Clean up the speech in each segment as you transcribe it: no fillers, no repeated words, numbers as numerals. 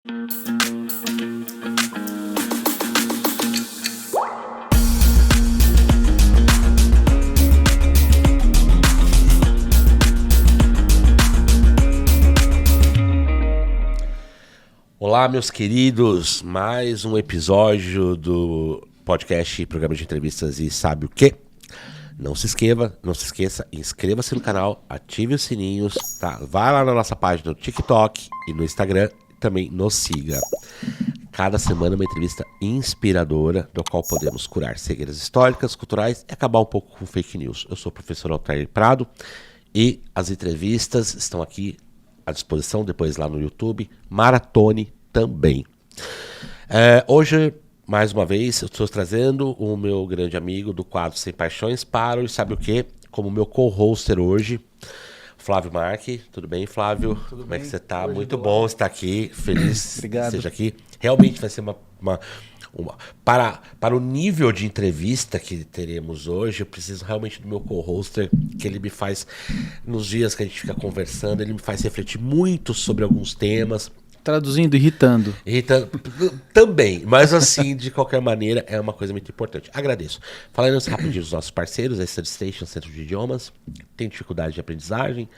Olá, meus queridos, mais um episódio do podcast Programa de Entrevistas e Sabe o Quê? Não se esqueça, inscreva-se no canal, ative os sininhos, tá? Vai lá na nossa página no TikTok e no Instagram, também nos siga. Cada semana uma entrevista inspiradora, do qual podemos curar cegueiras históricas, culturais e acabar um pouco com fake news. Eu sou o professor Altair Prado e as entrevistas estão aqui à disposição, depois lá no YouTube, maratone também. Hoje, mais uma vez, eu estou trazendo o meu grande amigo do quadro Sem Paixões para o Sabe o Quê? Como meu co-hoster hoje, Flávio Marque. Tudo bem, Flávio? Tudo Como bem? É que você está? Hoje Muito bom estar aqui, feliz Obrigado. que esteja aqui. Realmente vai ser para o nível de entrevista que teremos hoje, eu preciso realmente do meu co-hoster, que ele me faz, nos dias que a gente fica conversando, ele me faz refletir muito sobre alguns temas. Traduzindo, irritando. Também, mas assim, de qualquer maneira, é uma coisa muito importante. Agradeço. Falando rapidinho dos nossos parceiros, a StudyStation, Centro de Idiomas, tem dificuldade de aprendizagem,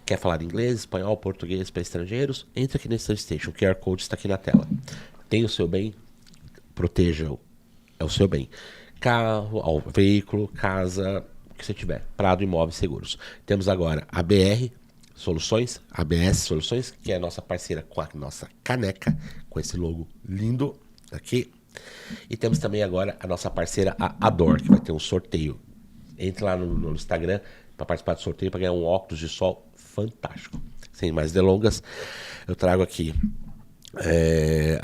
quer falar inglês, espanhol, português para estrangeiros, entre aqui na StudyStation, o QR Code está aqui na tela. Tem o seu bem, proteja-o, é o seu bem. Carro, veículo, casa, o que você tiver, Prado Imóveis Seguros. Temos agora a BR Soluções, ABS Soluções, que é a nossa parceira com a nossa caneca, com esse logo lindo aqui. E temos também agora a nossa parceira, a Ador, que vai ter um sorteio. Entre lá no Instagram para participar do sorteio, para ganhar um óculos de sol fantástico. Sem mais delongas, eu trago aqui,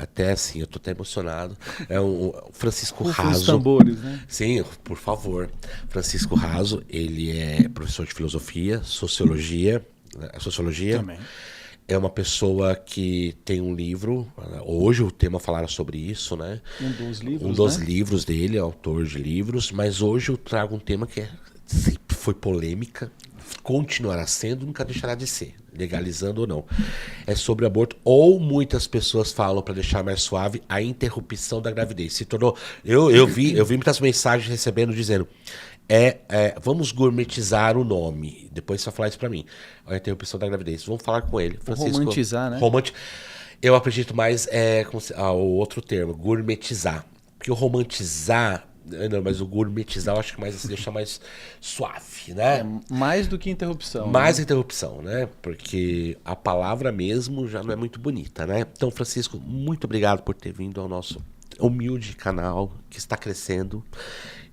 até assim, eu tô até emocionado, é o Francisco Raso. Os tambores, né? Sim, por favor. Francisco Raso, ele é professor de filosofia, sociologia. Também. É uma pessoa que tem um livro, hoje o tema falará sobre isso, né? Um dos livros, livros dele, é autor de livros, mas hoje eu trago um tema que sempre foi polêmica, continuará sendo, nunca deixará de ser, legalizando ou não. É sobre aborto, ou muitas pessoas falam, para deixar mais suave, a interrupção da gravidez. Se tornou, eu vi muitas mensagens recebendo dizendo, vamos gourmetizar o nome. Depois você vai falar isso pra mim. A interrupção da gravidez. Vamos falar com ele. Francisco, romantizar, né? Eu acredito mais o outro termo, gourmetizar. Porque o romantizar, não, mas o gourmetizar eu acho que mais assim, deixa mais suave, né? Mais do que interrupção. Mais né? interrupção, né? Porque a palavra mesmo já não é muito bonita, né? Então, Francisco, muito obrigado por ter vindo ao nosso humilde canal que está crescendo.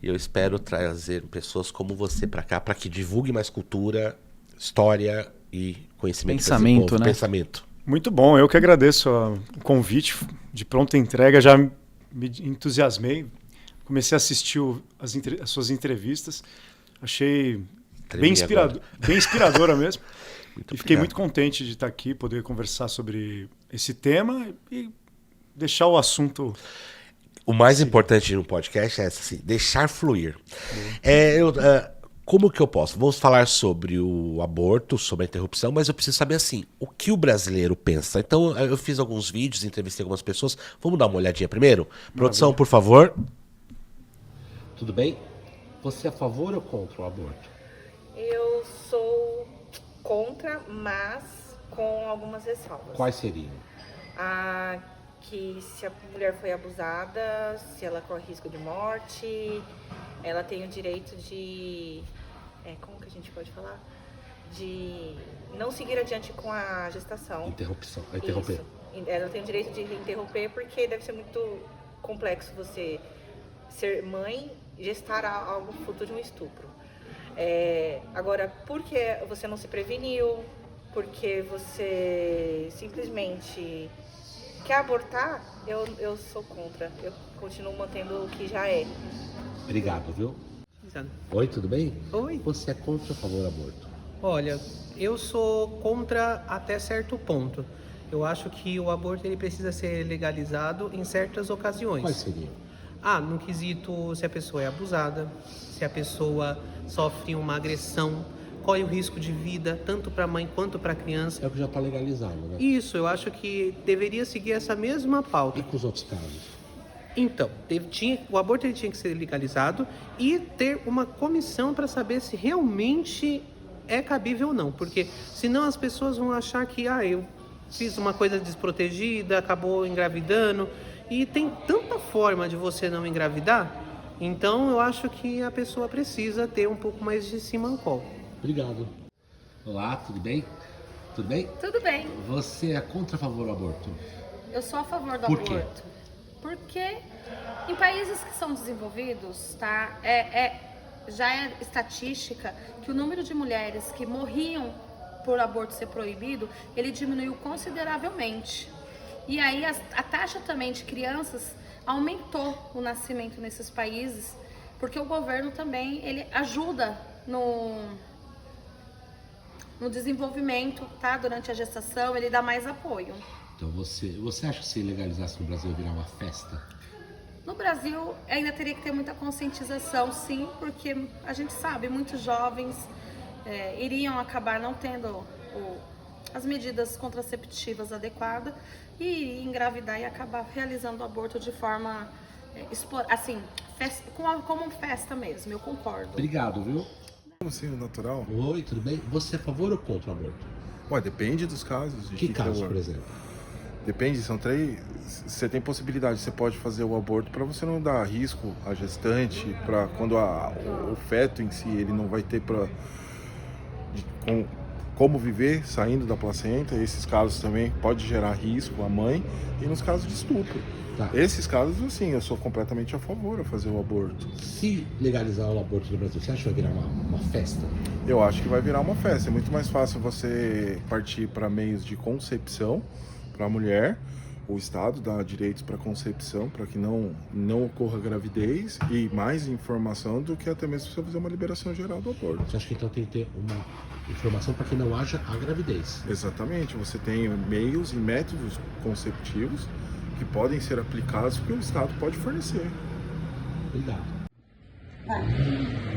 E eu espero trazer pessoas como você para cá, para que divulgue mais cultura, história e conhecimento. Pensamento, né? Pensamento. Muito bom, eu que agradeço o convite de pronta entrega, já me entusiasmei, comecei a assistir as suas entrevistas, achei bem inspiradora mesmo. E fiquei muito contente de estar aqui, poder conversar sobre esse tema e deixar o assunto... O mais importante no podcast é assim, deixar fluir. Como que eu posso? Vamos falar sobre o aborto, sobre a interrupção, mas eu preciso saber assim, o que o brasileiro pensa. Então eu fiz alguns vídeos, entrevistei algumas pessoas. Vamos dar uma olhadinha primeiro? Produção, por favor. Tudo bem? Você é a favor ou contra o aborto? Eu sou contra, mas com algumas ressalvas. Quais seriam? Que se a mulher foi abusada, se ela corre risco de morte, ela tem o direito de... como que a gente pode falar? De não seguir adiante com a gestação. Interromper. Isso. Ela tem o direito de interromper porque deve ser muito complexo você ser mãe e gestar algo fruto de um estupro. Agora, por que você não se preveniu? Porque você simplesmente... quer abortar, eu sou contra. Eu continuo mantendo o que já é. Obrigado, viu? Oi, tudo bem? Oi. Você é contra ou a favor do aborto? Olha, eu sou contra até certo ponto. Eu acho que o aborto ele precisa ser legalizado em certas ocasiões. Quais seriam? No quesito se a pessoa é abusada, se a pessoa sofre uma agressão corre o risco de vida, tanto para a mãe quanto para a criança. É o que já está legalizado, né? Isso, eu acho que deveria seguir essa mesma pauta. E com os outros casos? Então, o aborto ele tinha que ser legalizado e ter uma comissão para saber se realmente é cabível ou não. Porque senão as pessoas vão achar que eu fiz uma coisa desprotegida, acabou engravidando. E tem tanta forma de você não engravidar, então eu acho que a pessoa precisa ter um pouco mais de simancol. Obrigado. Olá, tudo bem? Tudo bem? Tudo bem. Você é contra ou a favor do aborto? Eu sou a favor do Por quê? aborto. Porque em países que são desenvolvidos, tá? Já é estatística que o número de mulheres que morriam por aborto ser proibido, ele diminuiu consideravelmente. E aí a taxa também de crianças aumentou o nascimento nesses países, porque o governo também ele ajuda no desenvolvimento, tá? Durante a gestação, ele dá mais apoio. Então você acha que se legalizasse no Brasil virar uma festa? No Brasil ainda teria que ter muita conscientização, sim, porque a gente sabe, muitos jovens iriam acabar não tendo as medidas contraceptivas adequadas e engravidar e acabar realizando o aborto de forma, assim, como festa mesmo, eu concordo. Obrigado, viu? Assim, o natural? Oi, tudo bem? Você é a favor ou contra o aborto? Ué, depende dos casos. Que casos, por exemplo? Depende, são 3. Você tem possibilidade, você pode fazer o aborto para você não dar risco à gestante, para quando o feto em si ele não vai ter como viver saindo da placenta. Esses casos também pode gerar risco à mãe, e nos casos de estupro. Tá. Esses casos, assim, eu sou completamente a favor a fazer o aborto. Se legalizar o aborto no Brasil, você acha que vai virar uma festa? Eu acho que vai virar uma festa. É muito mais fácil você partir para meios de concepção para a mulher. O Estado dá direitos para concepção, para que não ocorra gravidez, e mais informação do que até mesmo você fazer uma liberação geral do aborto. Você acha que então tem que ter uma informação para que não haja a gravidez? Exatamente. Você tem meios e métodos conceptivos que podem ser aplicados que o Estado pode fornecer. Obrigado.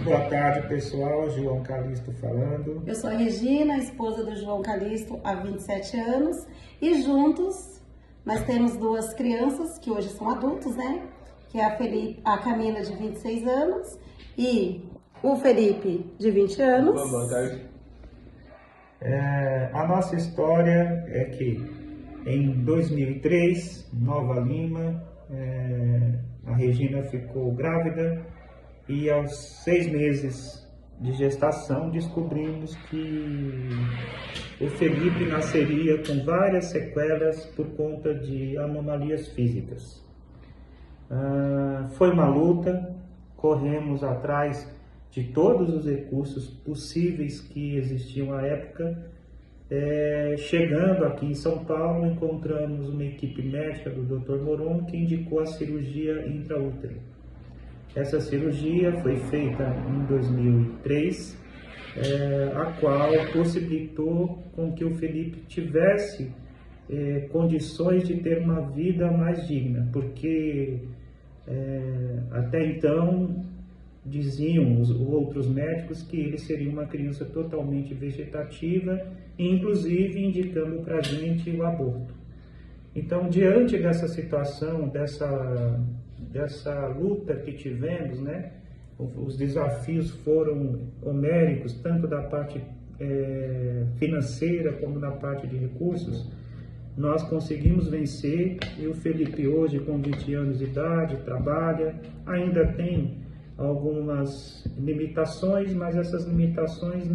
Boa tarde, pessoal. João Calisto falando. Eu sou a Regina, esposa do João Calisto, há 27 anos. E juntos, nós temos 2 crianças, que hoje são adultos, né? Que é a Camila, de 26 anos, e o Felipe, de 20 anos. Boa tarde. A nossa história é que em 2003, Nova Lima, a Regina ficou grávida e aos 6 meses de gestação descobrimos que o Felipe nasceria com várias sequelas por conta de anomalias físicas. Foi uma luta, corremos atrás de todos os recursos possíveis que existiam à época. Chegando aqui em São Paulo, encontramos uma equipe médica do Dr. Moron que indicou a cirurgia intraútero. Essa cirurgia foi feita em 2003, a qual possibilitou com que o Felipe tivesse condições de ter uma vida mais digna, porque até então diziam os outros médicos que ele seria uma criança totalmente vegetativa, inclusive indicando para a gente o aborto. Então, diante dessa situação, dessa luta que tivemos, né, os desafios foram homéricos, tanto da parte financeira como da parte de recursos, nós conseguimos vencer, e o Felipe hoje, com 20 anos de idade, trabalha, ainda tem algumas limitações, mas essas limitações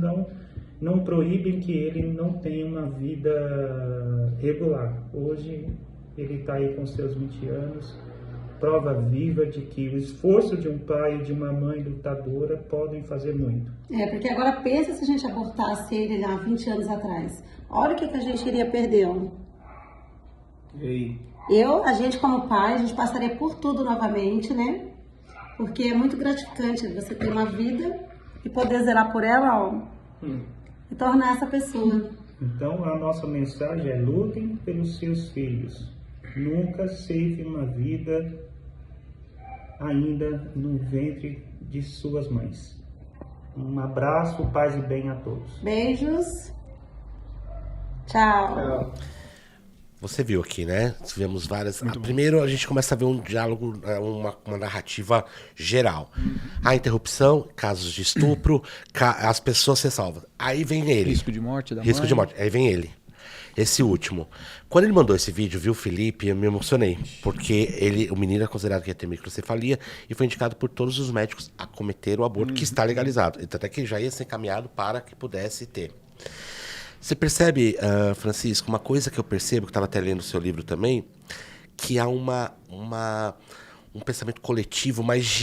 não proíbem que ele não tenha uma vida regular. Hoje ele está aí com seus 20 anos, prova viva de que o esforço de um pai e de uma mãe lutadora podem fazer muito. Porque agora pensa se a gente abortasse ele há 20 anos atrás. Olha o que a gente iria perdendo. A gente como pai, a gente passaria por tudo novamente, né? Porque é muito gratificante você ter uma vida e poder zerar por ela, e tornar essa pessoa. Então a nossa mensagem é: lutem pelos seus filhos. Nunca ceifem uma vida ainda no ventre de suas mães. Um abraço, paz e bem a todos. Beijos. Tchau. Você viu aqui, né? Tivemos várias. Primeiro a gente começa a ver um diálogo, uma narrativa geral. A interrupção, casos de estupro, as pessoas se salvam. Aí vem ele. Risco de morte da Risco mãe. de morte. Aí vem ele. Esse último. Quando ele mandou esse vídeo, viu, Felipe, eu me emocionei. Porque o menino é considerado que ia ter microcefalia e foi indicado por todos os médicos a cometer o aborto, que está legalizado. Então, até que já ia ser encaminhado para que pudesse ter. Você percebe, Francisco, uma coisa que eu percebo, que estava até lendo o seu livro também, que há um pensamento coletivo, mas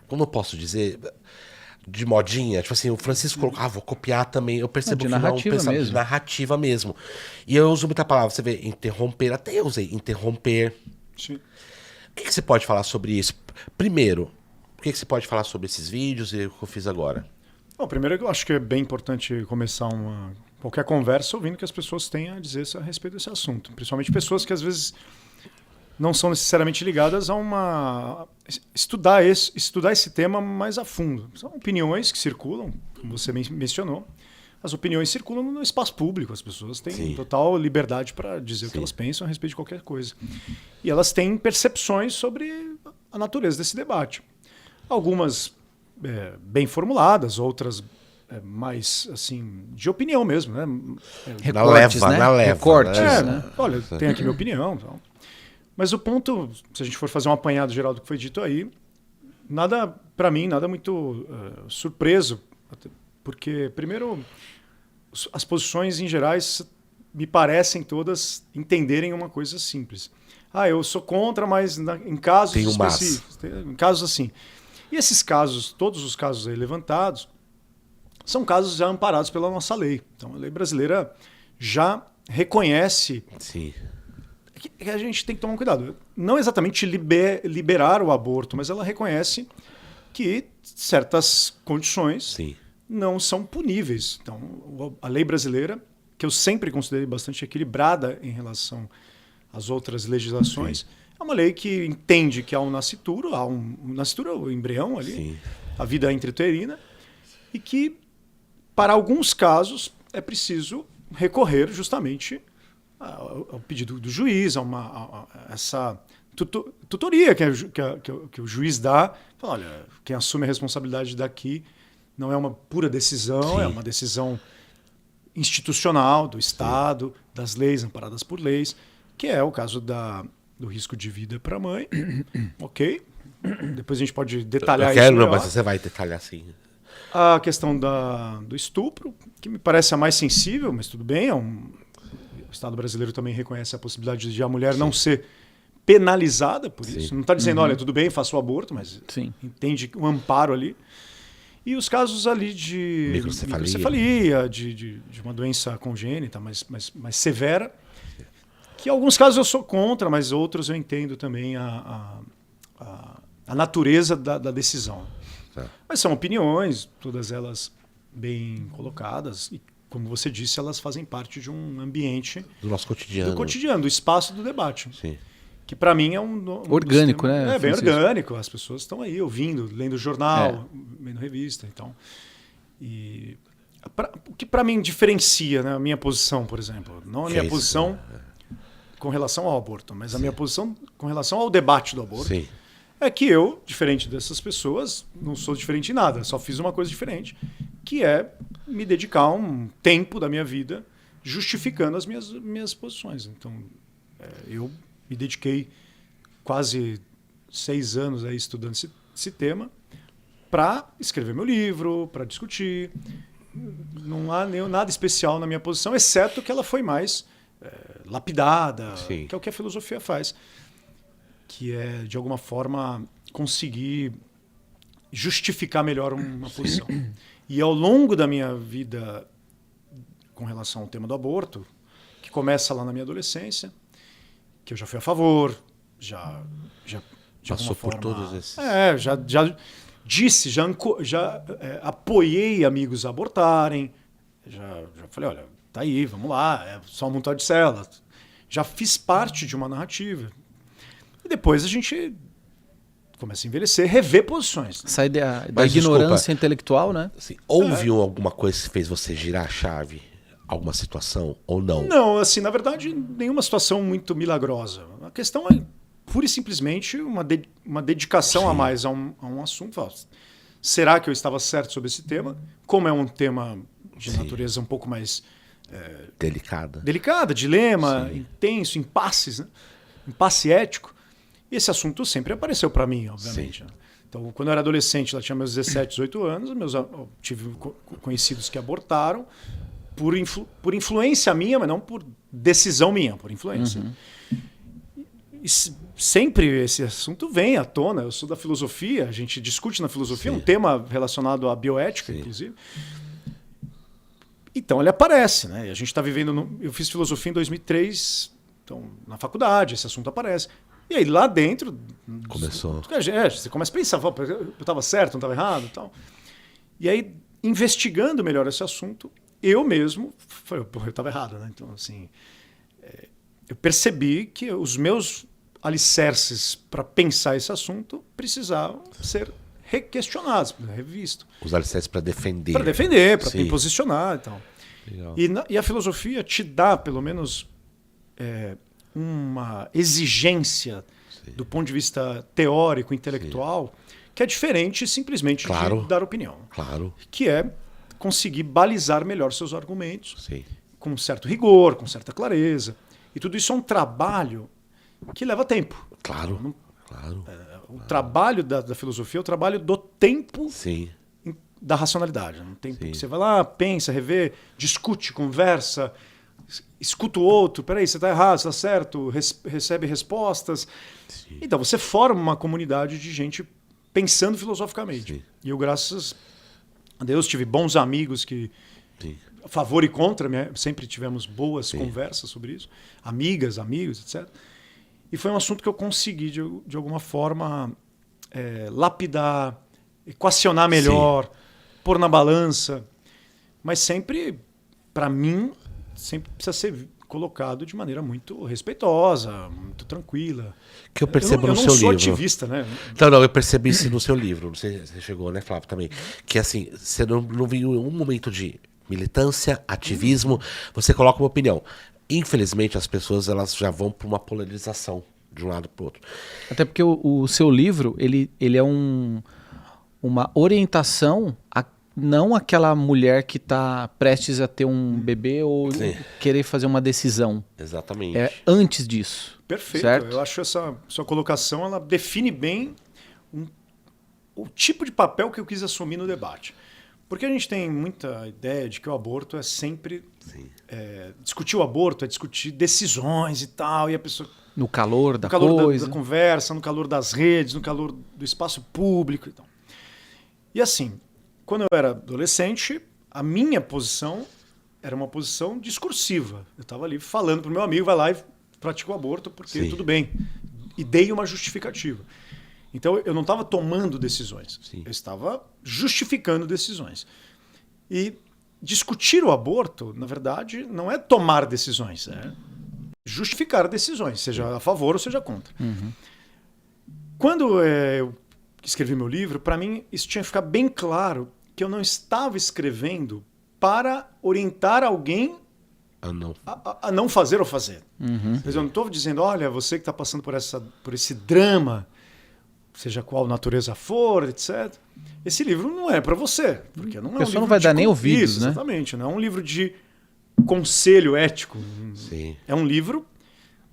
como eu posso dizer, de modinha. Tipo assim, o Francisco colocou, vou copiar também. Eu percebo que não é um pensamento de narrativa mesmo. E eu uso muita palavra, você vê, interromper, até eu usei, interromper. Sim. O que você pode falar sobre isso? Primeiro, o que você pode falar sobre esses vídeos e o que eu fiz agora? Bom, primeiro eu acho que é bem importante começar qualquer conversa ouvindo o que as pessoas têm a dizer a respeito desse assunto. Principalmente pessoas que às vezes não são necessariamente ligadas a estudar esse tema mais a fundo. São opiniões que circulam, como você mencionou. As opiniões circulam no espaço público. As pessoas têm total liberdade para dizer o que elas pensam a respeito de qualquer coisa. E elas têm percepções sobre a natureza desse debate. Algumas bem formuladas, outras mais assim de opinião mesmo, né? Recortes, né? Na leva. Recortes, né? Olha, tenho aqui minha opinião. Então. Mas o ponto, se a gente for fazer um apanhado geral do que foi dito aí, para mim, nada muito surpreso, porque, primeiro, as posições em gerais me parecem todas entenderem uma coisa simples. Eu sou contra, mas em casos específicos, em casos assim. E esses casos, todos os casos aí levantados, são casos já amparados pela nossa lei. Então, a lei brasileira já reconhece que a gente tem que tomar um cuidado. Não exatamente liberar o aborto, mas ela reconhece que certas condições não são puníveis. Então, a lei brasileira, que eu sempre considerei bastante equilibrada em relação às outras legislações, é uma lei que entende que há um nascituro, o embrião ali, a vida intrauterina, e que, para alguns casos, é preciso recorrer justamente ao pedido do juiz, a essa tutoria que o juiz dá. Fala, olha, quem assume a responsabilidade daqui não é uma pura decisão, é uma decisão institucional do Estado, das leis amparadas por leis, que é o caso do risco de vida para a mãe. Ok? Depois a gente pode detalhar isso melhor. Mas você vai detalhar sim. A questão do estupro, que me parece a mais sensível, mas tudo bem, o Estado brasileiro também reconhece a possibilidade de a mulher não ser penalizada por isso. Não está dizendo, olha, tudo bem, faça o aborto, mas entende um amparo ali. E os casos ali de microcefalia, de uma doença congênita mais severa, que em alguns casos eu sou contra, mas outros eu entendo também a natureza da decisão. Mas são opiniões, todas elas bem colocadas, e como você disse, elas fazem parte de um ambiente do nosso cotidiano. Do cotidiano, do espaço do debate. Que para mim é um orgânico, né? É bem orgânico. As pessoas estão aí ouvindo, lendo jornal, lendo revista, então. E o que para mim diferencia, né, a minha posição, por exemplo, não a minha posição com relação ao aborto, mas a minha posição com relação ao debate do aborto. É que eu, diferente dessas pessoas, não sou diferente em nada, só fiz uma coisa diferente, que é me dedicar um tempo da minha vida justificando as minhas posições. Então, eu me dediquei quase 6 anos aí estudando esse tema para escrever meu livro, para discutir. Não há nada especial na minha posição, exceto que ela foi mais lapidada, que é o que a filosofia faz, que é, de alguma forma, conseguir justificar melhor uma posição. E ao longo da minha vida com relação ao tema do aborto, que começa lá na minha adolescência, que eu já fui a favor, já passou por todos esses... já disse, já apoiei amigos a abortarem, já falei, olha, tá aí, vamos lá, é só um montão de células. Já fiz parte de uma narrativa. E depois a gente começa a envelhecer, rever posições. Sai da Mas, ignorância desculpa, intelectual, né? Assim, houve alguma coisa que fez você girar a chave? Alguma situação ou não? Não, assim, na verdade, nenhuma situação muito milagrosa. A questão é pura e simplesmente uma dedicação Sim. a mais a um assunto. Fala, será que eu estava certo sobre esse tema? Como é um tema de Sim. natureza um pouco mais Delicada. dilema, Sim. intenso, impasses, né? Impasse ético. E esse assunto sempre apareceu para mim, obviamente. Sim. Né? Então, quando eu era adolescente, lá tinha meus 17, 18 anos, eu tive conhecidos que abortaram por influência minha, mas não por decisão minha, por influência. E sempre esse assunto vem à tona. Eu sou da filosofia, a gente discute na filosofia, Sim. um tema relacionado à bioética, Sim. inclusive. Então ele aparece, né? A gente está vivendo. Eu fiz filosofia em 2003, então na faculdade esse assunto aparece. E aí lá dentro Começou. você começa a pensar, eu estava certo, não estava errado, tal. E aí investigando melhor esse assunto, eu mesmo falei, eu estava errado, né? Então assim, eu percebi que os meus alicerces para pensar esse assunto precisavam ser requestionados, revistos. Os alicerces para defender. Para defender, para Sim. me posicionar e tal. Legal. E a filosofia te dá, pelo menos, uma exigência do ponto de vista teórico, intelectual, que é diferente simplesmente Claro. de dar opinião. Claro. Que é conseguir balizar melhor seus argumentos, Sim. com certo rigor, com certa clareza. E tudo isso é um trabalho que leva tempo. Claro. Claro. O trabalho da filosofia é o trabalho do tempo Sim. da racionalidade. Um tempo Sim. que você vai lá, pensa, revê, discute, conversa, escuta o outro. Peraí, você está errado, você está certo, recebe respostas. Sim. Então você forma uma comunidade de gente pensando filosoficamente. Sim. E eu, graças a Deus, tive bons amigos que, Sim. a favor e contra, sempre tivemos boas Sim. conversas sobre isso. Amigas, amigos, etc. E foi um assunto que eu consegui, de alguma forma, lapidar, equacionar melhor, pôr na balança. Mas sempre, para mim, sempre precisa ser colocado de maneira muito respeitosa, muito tranquila. Que eu percebo eu no não seu sou livro. ativista, né? Não, eu percebi isso no seu livro. Não sei se você chegou, né, Flávio, também. Que assim, você não viu um momento de militância, ativismo, você coloca uma opinião. Infelizmente, as pessoas elas já vão para uma polarização de um lado para o outro. Até porque o seu livro, ele é uma orientação a não aquela mulher que está prestes a ter um bebê ou Sim. querer fazer uma decisão. Exatamente. É antes disso. Perfeito. Certo? Eu acho essa sua colocação, ela define bem o tipo de papel que eu quis assumir no debate. Porque a gente tem muita ideia de que o aborto é sempre... discutir o aborto é discutir decisões e tal, e a pessoa... No calor da no calor coisa. da conversa, no calor das redes, no calor do espaço público e tal. E assim, quando eu era adolescente, a minha posição era uma posição discursiva. Eu estava ali falando para o meu amigo, vai lá e pratica o aborto, porque Sim. tudo bem. E dei uma justificativa. Então, eu não estava tomando decisões. Sim. Eu estava justificando decisões. E discutir o aborto, na verdade, não é tomar decisões, é justificar decisões, seja a favor ou seja contra. Quando eu escrevi meu livro, para mim isso tinha que ficar bem claro que eu não estava escrevendo para orientar alguém Não. a não fazer ou fazer. Mas eu não estou dizendo, olha, você que está passando por esse drama, seja qual natureza for, etc. Esse livro não é para você, porque não é um livro não vai dar nem ouvidos, isso, né? Exatamente, não é um livro de conselho ético. Sim. É um livro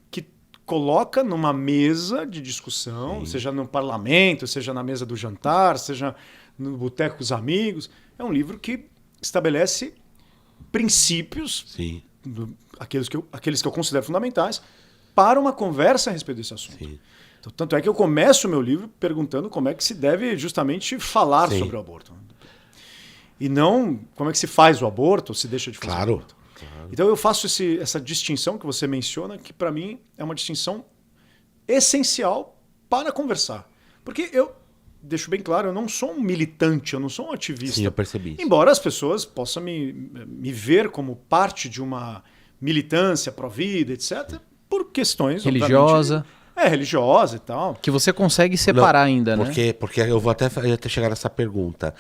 que coloca numa mesa de discussão, seja no parlamento, seja na mesa do jantar, seja no boteco com os amigos. É um livro que estabelece princípios, Sim. aqueles que eu considero fundamentais, para uma conversa a respeito desse assunto. Sim. Então, tanto é que eu começo o meu livro perguntando como é que se deve justamente falar Sim. sobre o aborto. E não como é que se faz o aborto ou se deixa de fazer Claro. o aborto. Então eu faço essa distinção que você menciona, que para mim é uma distinção essencial para conversar. Porque eu deixo bem claro, eu não sou um militante, eu não sou um ativista. Sim, eu percebi isso. Embora as pessoas possam me ver como parte de uma militância pró-vida, etc., por questões Religiosa. obviamente, religiosa e tal. Que você consegue separar ainda, né? Porque eu vou até chegar nessa pergunta.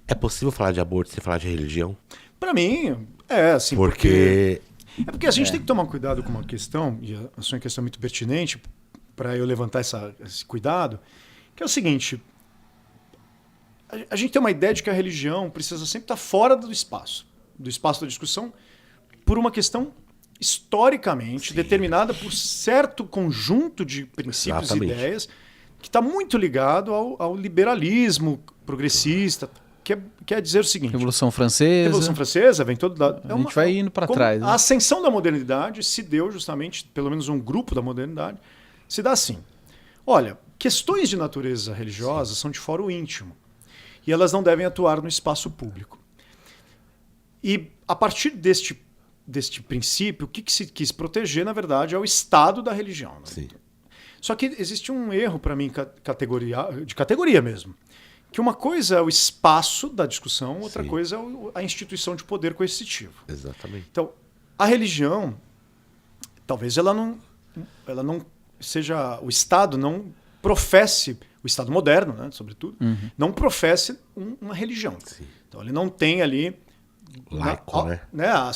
É possível falar de aborto sem falar de religião? Para mim, assim, Porque a gente tem que tomar cuidado com uma questão, e a sua questão é muito pertinente, para eu levantar esse cuidado, que é o seguinte: a gente tem uma ideia de que a religião precisa sempre estar fora do espaço da discussão, por uma questão historicamente determinada por certo conjunto de princípios e ideias que está muito ligado ao liberalismo progressista, que quer dizer o seguinte: Revolução Francesa vem toda a gente vai indo para trás, né? A ascensão da modernidade se deu justamente, pelo menos um grupo da modernidade, se dá assim. Olha, questões de natureza religiosa são de foro íntimo e elas não devem atuar no espaço público. E a partir deste princípio, o que se quis proteger, na verdade, é o estado da religião. Né? Sim. Só que existe um erro, para mim, de categoria mesmo. Que uma coisa é o espaço da discussão, outra coisa é a instituição de poder coercitivo. Exatamente. Então, a religião, talvez ela não seja... O Estado não professe, o Estado moderno, né, sobretudo, não professe uma religião. Sim. Então, ele não tem ali... Laico, né?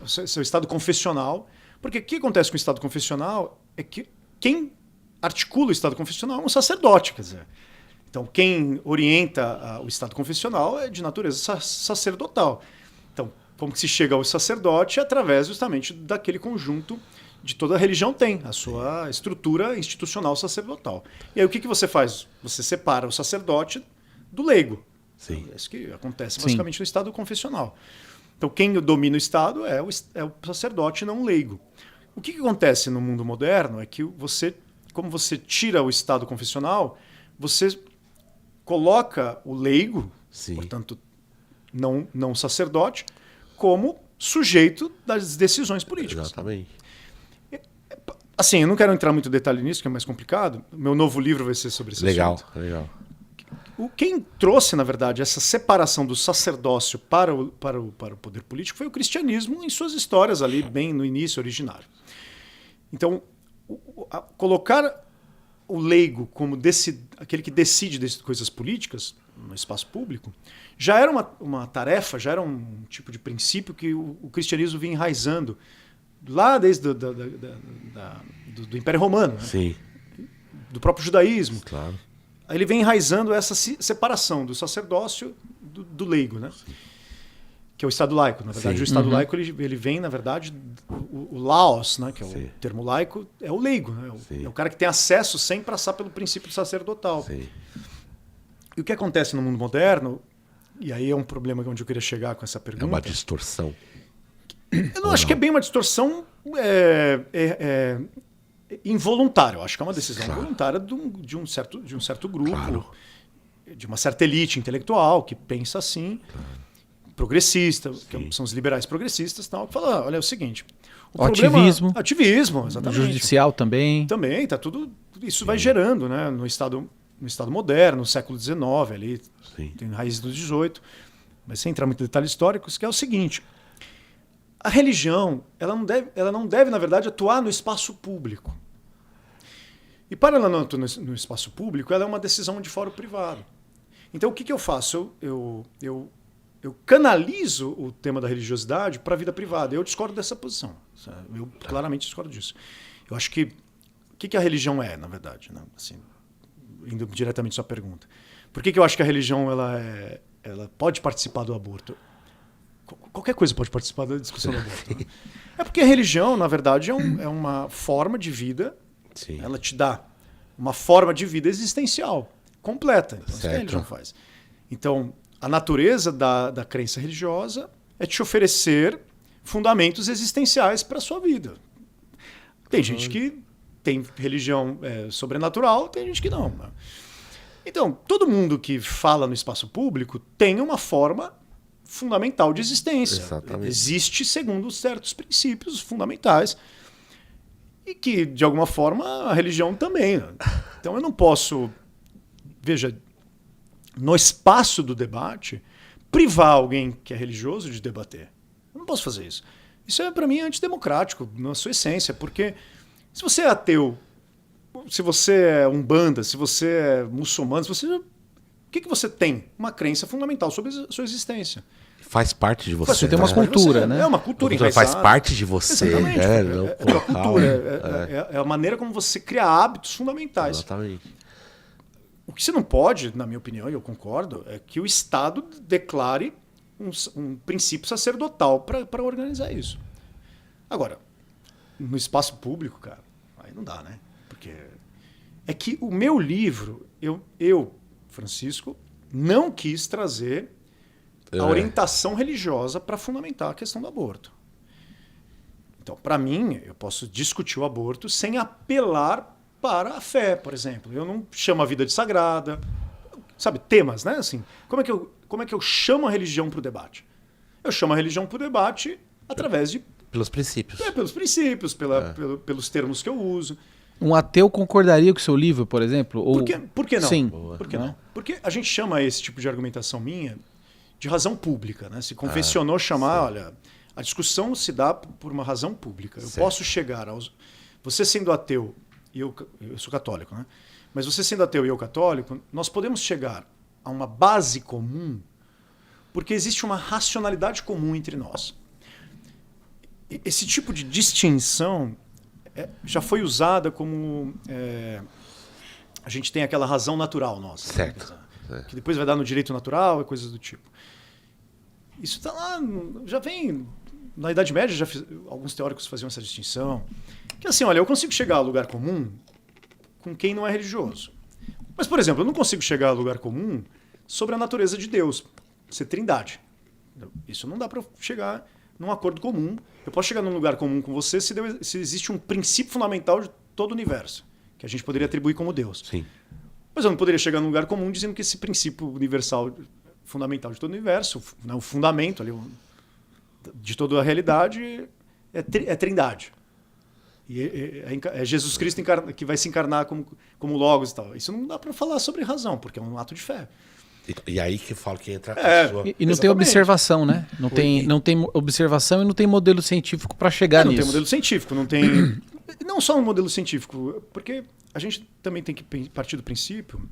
Seu estado confessional. Porque o que acontece com o estado confessional é que quem articula o estado confessional é um sacerdote, quer dizer. Então, quem orienta o estado confessional é de natureza sacerdotal. Então, como que se chega ao sacerdote? Através justamente daquele conjunto de toda a religião tem, a sua estrutura institucional sacerdotal. E aí o que você faz? Você separa o sacerdote do leigo. Sim. É isso que acontece basicamente no estado confessional. Então, quem domina o Estado é o sacerdote, não o leigo. O que acontece no mundo moderno é que como você tira o Estado confessional, você coloca o leigo, portanto, não sacerdote, como sujeito das decisões políticas. Exatamente. Assim, eu não quero entrar muito em detalhe nisso, que é mais complicado. Meu novo livro vai ser sobre esse assunto. Legal. Quem trouxe, na verdade, essa separação do sacerdócio para o poder político foi o cristianismo em suas histórias ali, bem no início, originário. Então, colocar o leigo como aquele que decide coisas políticas no espaço público já era uma tarefa, já era um tipo de princípio que o cristianismo vinha enraizando lá desde do Império Romano, né? Sim. Do próprio judaísmo. Claro. Ele vem enraizando essa separação do sacerdócio do leigo, né? Que é o Estado laico. Na verdade, o Estado laico ele vem, na verdade, o laos, né? Que é o termo laico, é o leigo, né? É o cara que tem acesso sem passar pelo princípio sacerdotal. Sim. E o que acontece no mundo moderno, e aí é um problema onde eu queria chegar com essa pergunta... É uma distorção. Eu não acho que é bem uma distorção involuntária. Eu acho que é uma decisão voluntária de um certo grupo, de uma certa elite intelectual que pensa assim, progressista, que são os liberais progressistas, tal, que fala, olha, é o seguinte... Ativismo, exatamente. Judicial também. Também, tá tudo... Isso vai gerando, né, no Estado moderno, no século XIX, ali, tem raízes do XVIII, mas sem entrar muito em detalhes históricos, que é o seguinte... A religião, ela não deve, na verdade, atuar no espaço público. E para ela não atuar no espaço público, ela é uma decisão de foro privado. Então, o que eu faço? Eu canalizo o tema da religiosidade para a vida privada. Eu discordo dessa posição. Eu claramente discordo disso. Eu acho que... O que a religião é, na verdade? Né? Assim, indo diretamente à sua pergunta. Por que eu acho que a religião ela pode participar do aborto? Qualquer coisa pode participar da discussão do aborto. Né? É porque a religião, na verdade, é uma forma de vida. Sim. Ela te dá uma forma de vida existencial, completa. Então, isso que a religião faz. Então, a natureza da crença religiosa é te oferecer fundamentos existenciais para a sua vida. Tem gente que tem religião sobrenatural, tem gente que não. Né? Então, todo mundo que fala no espaço público tem uma forma fundamental de existência. Exatamente. Existe segundo certos princípios fundamentais e que, de alguma forma, a religião também. Né? Então eu não posso, veja, no espaço do debate, privar alguém que é religioso de debater. Eu não posso fazer isso. Isso é, para mim, antidemocrático, na sua essência, porque se você é ateu se você é umbanda, se você é muçulmano, o que você tem? Uma crença fundamental sobre a sua existência. Faz parte de você. Você tem uma cultura, né? É uma cultura Faz parte de você. Exatamente. Não É uma cultura. É a maneira como você cria hábitos fundamentais. Exatamente. O que você não pode, na minha opinião, e eu concordo, é que o Estado declare um princípio sacerdotal para organizar isso. Agora, no espaço público, cara, aí não dá, né? Porque é que o meu livro, eu Francisco, não quis trazer a orientação religiosa para fundamentar a questão do aborto. Então, para mim, eu posso discutir o aborto sem apelar para a fé, por exemplo. Eu não chamo a vida de sagrada, sabe, temas, né? Assim, como é que eu chamo a religião para o debate? Eu chamo a religião para o debate através de... Pelos princípios. Pelos princípios, pelos termos que eu uso. Um ateu concordaria com o seu livro, por exemplo? Ou... Por que não? Sim. Por que não? Porque a gente chama esse tipo de argumentação minha de razão pública, né? Se convencionou chamar, olha, a discussão se dá por uma razão pública. Eu posso chegar aos... Você sendo ateu, e eu sou católico, né? Mas você sendo ateu e eu católico, nós podemos chegar a uma base comum porque existe uma racionalidade comum entre nós. Esse tipo de distinção já foi usada como... a gente tem aquela razão natural nossa. Certo. Né? Que depois vai dar no direito natural e coisas do tipo. Isso está lá, já vem... Na Idade Média, alguns teóricos faziam essa distinção. Que assim, olha, eu consigo chegar a lugar comum com quem não é religioso. Mas, por exemplo, eu não consigo chegar a lugar comum sobre a natureza de Deus, ser trindade. Isso não dá para chegar num acordo comum. Eu posso chegar num lugar comum com você se existe um princípio fundamental de todo o universo, que a gente poderia atribuir como Deus. Sim. Mas eu não poderia chegar num lugar comum dizendo que esse princípio universal, fundamental de todo o universo, o fundamento ali, de toda a realidade, é trindade. E é Jesus Cristo que vai se encarnar como Logos e tal. Isso não dá para falar sobre razão, porque é um ato de fé. E aí que eu falo que entra a pessoa... E não tem observação, né? Não tem observação e não tem modelo científico para chegar nisso. Não tem modelo científico, não tem... Não só um modelo científico, porque a gente também tem que partir do princípio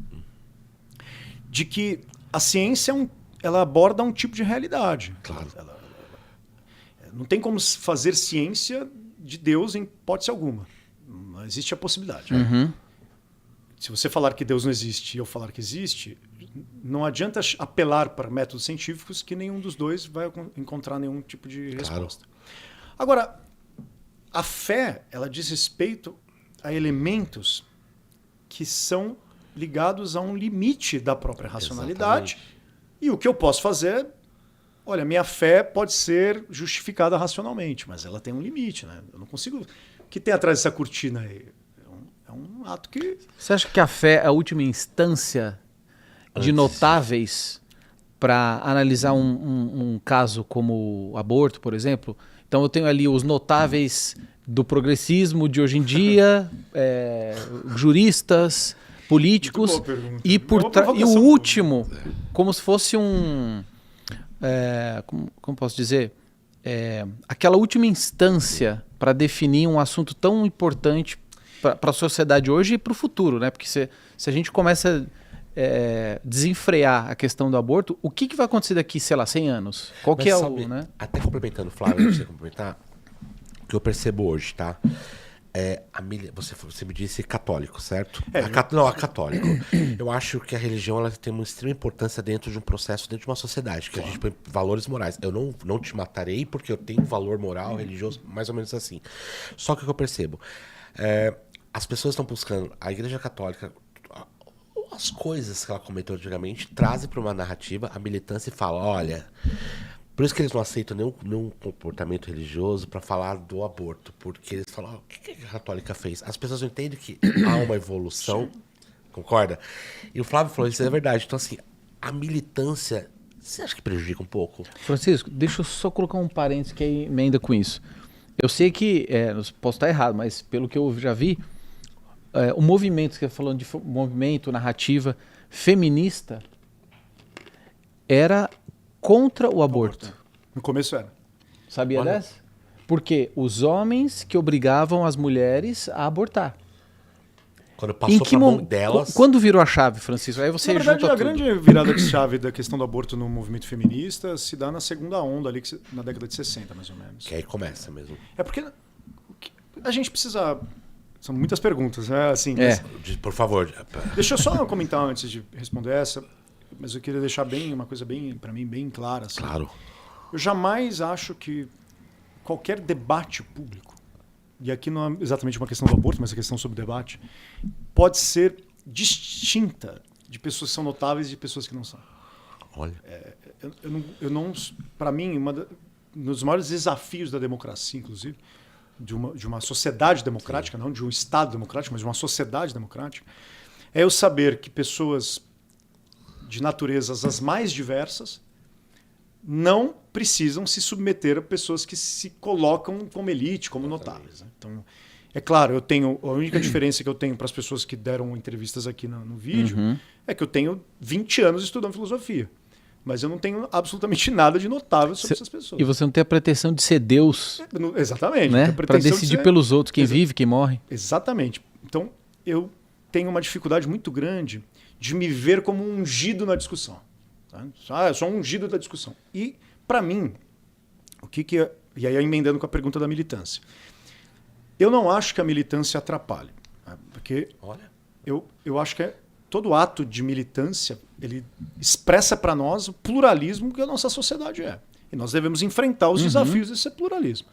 de que a ciência ela aborda um tipo de realidade. Claro. Não tem como fazer ciência de Deus em hipótese alguma. Não existe a possibilidade. Uhum. Se você falar que Deus não existe e eu falar que existe, não adianta apelar para métodos científicos que nenhum dos dois vai encontrar nenhum tipo de resposta. Agora, a fé, ela diz respeito a elementos que são ligados a um limite da própria racionalidade. Exatamente. E o que eu posso fazer... Olha, minha fé pode ser justificada racionalmente, mas ela tem um limite, né? Eu não consigo... O que tem atrás dessa cortina aí? É um ato que... Você acha que a fé é a última instância de notáveis para analisar um caso como aborto, por exemplo? Então eu tenho ali os notáveis do progressismo de hoje em dia, juristas, políticos, e o último, como se fosse como posso dizer? Aquela última instância para definir um assunto tão importante para a sociedade hoje e para o futuro, né? Porque se a gente começa a desenfrear a questão do aborto, o que vai acontecer daqui, sei lá, 100 anos? Qual que é o... Né? Até complementando, Flávio, você complementar, o que eu percebo hoje, tá? Você me disse católico, certo? Católico. Eu acho que a religião ela tem uma extrema importância dentro de um processo, dentro de uma sociedade, que a gente põe valores morais. Eu não te matarei porque eu tenho valor moral, religioso, mais ou menos assim. Só que o que eu percebo, as pessoas estão buscando, a Igreja Católica, as coisas que ela comentou antigamente, trazem para uma narrativa a militância e fala, olha... Por isso que eles não aceitam nenhum comportamento religioso para falar do aborto, porque eles falam, o que a católica fez? As pessoas não entendem que há uma evolução, concorda? E o Flávio falou, isso é verdade. Então, assim, a militância, você acha que prejudica um pouco? Francisco, deixa eu só colocar um parênteses que aí emenda com isso. Eu sei que, posso estar errado, mas pelo que eu já vi, o movimento, que você falando de movimento, narrativa feminista, era... contra o aborto. No começo era. Sabia dessa? Porque os homens que obrigavam as mulheres a abortar. Quando passou pra mão delas... Quando virou a chave, Francisco? Aí você Na verdade, junta a tudo. grande virada de chave da questão do aborto no movimento feminista se dá na segunda onda, ali, na década de 60, mais ou menos. Que aí começa mesmo. É porque a gente precisa... São muitas perguntas, né? Assim, Por favor. Deixa eu só comentar antes de responder essa, mas eu queria deixar uma coisa para mim, bem clara. Assim. Claro. Eu jamais acho que qualquer debate público, e aqui não é exatamente uma questão do aborto, mas a questão sobre o debate, pode ser distinta de pessoas que são notáveis e de pessoas que não são. Olha. Eu não para mim, um dos maiores desafios da democracia, inclusive, de uma sociedade democrática, não de um Estado democrático, mas de uma sociedade democrática, é eu saber que pessoas de naturezas as mais diversas não precisam se submeter a pessoas que se colocam como elite, como notáveis. Né? Então, é claro, a única diferença que eu tenho para as pessoas que deram entrevistas aqui no vídeo é que eu tenho 20 anos estudando filosofia. Mas eu não tenho absolutamente nada de notável sobre essas pessoas. E você não tem a pretensão de ser Deus. Exatamente. Né? Para decidir pelos outros, quem vive, quem morre. Exatamente. Então, eu tenho uma dificuldade muito grande de me ver como um ungido na discussão. Tá? Eu sou um ungido da discussão. E, para mim, e aí emendando com a pergunta da militância, eu não acho que a militância atrapalhe. Tá? Porque eu acho que todo ato de militância ele expressa para nós o pluralismo que a nossa sociedade é. E nós devemos enfrentar os desafios desse pluralismo.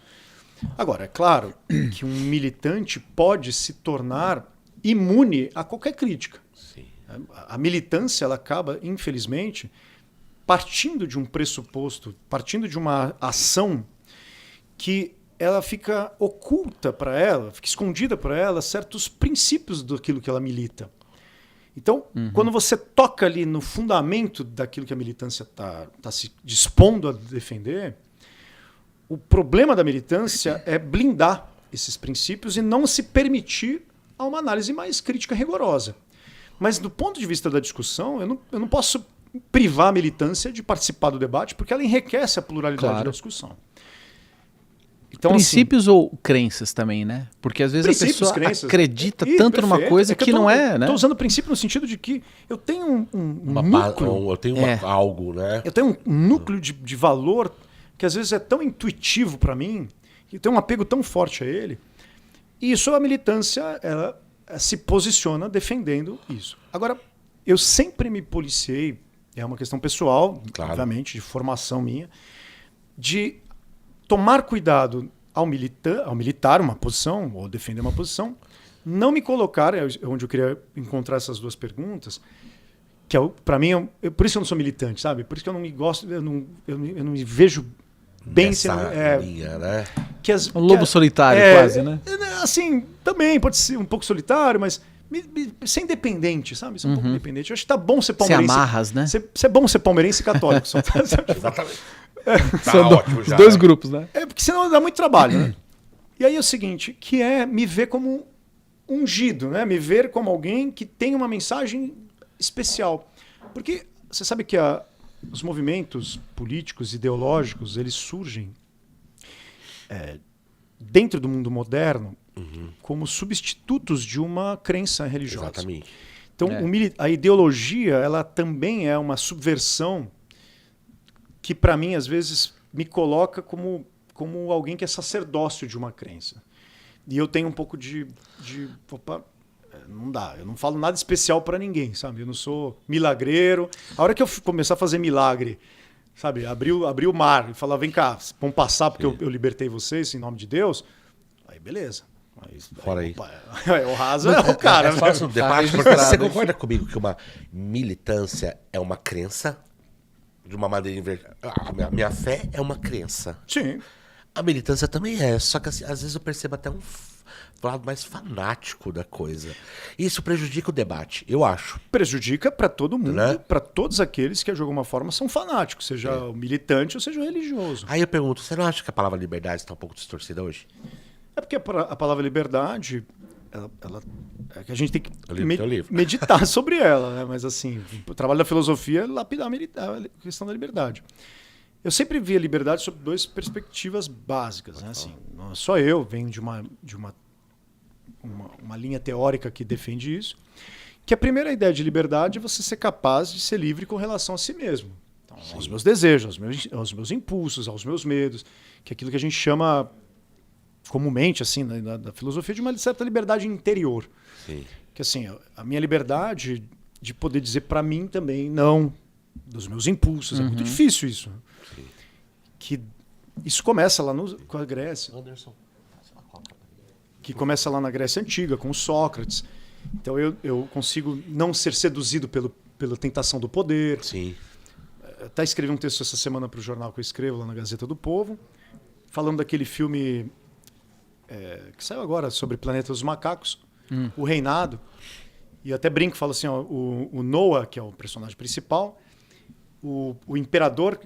Agora, é claro que um militante pode se tornar imune a qualquer crítica. Sim. A militância ela acaba, infelizmente, partindo de um pressuposto, partindo de uma ação que ela fica oculta para ela, fica escondida para ela certos princípios daquilo que ela milita. Então, quando você toca ali no fundamento daquilo que a militância está se dispondo a defender, o problema da militância é blindar esses princípios e não se permitir a uma análise mais crítica rigorosa. Mas, do ponto de vista da discussão, eu não posso privar a militância de participar do debate, porque ela enriquece a pluralidade da discussão. Então, princípios ou crenças também, né? Porque às vezes a pessoa acredita tanto numa coisa que não é, né? Estou usando princípio no sentido de que eu tenho eu tenho algo, né? Eu tenho um núcleo de valor que às vezes é tão intuitivo para mim, que tem um apego tão forte a ele. E isso a militância ela se posiciona defendendo isso. Agora, eu sempre me policiei, é uma questão pessoal, obviamente, de formação minha, de tomar cuidado ao militar uma posição, ou defender uma posição, não me colocar, é onde eu queria encontrar essas duas perguntas, que para mim, por isso que eu não sou militante, sabe? Por isso que eu não me gosto, eu não me vejo bem linha, né? Um lobo solitário, quase, né? Assim, também pode ser um pouco solitário, mas ser independente, sabe? Ser um pouco independente. Eu acho que tá bom ser palmeirense. Ser amarras, né? Ser bom ser palmeirense e católico. Exatamente. São ótimo já, dois grupos, né? Porque senão dá muito trabalho, né? E aí é o seguinte, que é me ver como ungido, né? Me ver como alguém que tem uma mensagem especial. Porque você sabe que os movimentos políticos, ideológicos, eles surgem dentro do mundo moderno como substitutos de uma crença religiosa. Exatamente. Então, a ideologia, ela também é uma subversão que, para mim, às vezes, me coloca como alguém que é sacerdócio de uma crença. E eu tenho um pouco opa, não dá, eu não falo nada especial para ninguém, sabe? Eu não sou milagreiro. A hora que eu começar a fazer milagre, sabe? Abrir o mar e falar, vem cá, vamos passar porque eu libertei vocês em nome de Deus, aí beleza. Fora aí. O raso é o cara. Faço um debate, porque você concorda comigo que uma militância é uma crença? De uma maneira invertida. A minha fé é uma crença. Sim. A militância também é. Só que assim, às vezes eu percebo até um lado mais fanático da coisa. Isso prejudica o debate, eu acho. Prejudica para todo mundo, né? Para todos aqueles que de alguma forma são fanáticos, seja o militante ou seja o religioso. Aí eu pergunto, você não acha que a palavra liberdade está um pouco distorcida hoje? É porque a palavra liberdade, é que a gente tem que meditar sobre ela, né? Mas assim, o trabalho da filosofia é lapidar a questão da liberdade. Eu sempre vi a liberdade sob duas perspectivas básicas, né? Assim, não só eu venho de uma uma linha teórica que defende isso, que a primeira ideia de liberdade é você ser capaz de ser livre com relação a si mesmo. Então, aos meus desejos, aos meus impulsos, aos meus medos, que é aquilo que a gente chama comumente, assim, da filosofia, de uma certa liberdade interior. Sim. Que assim, a minha liberdade de poder dizer para mim também não, dos meus impulsos. É muito difícil isso. Sim. Que isso começa lá com a Grécia. Anderson. Que começa lá na Grécia Antiga, com Sócrates. Então eu consigo não ser seduzido pela tentação do poder. Sim. Até escrevi um texto essa semana para o jornal que eu escrevo, lá na Gazeta do Povo, falando daquele filme que saiu agora sobre Planeta dos Macacos, O Reinado. E eu até brinco, falo assim, ó, o Noah, que é o personagem principal, o imperador,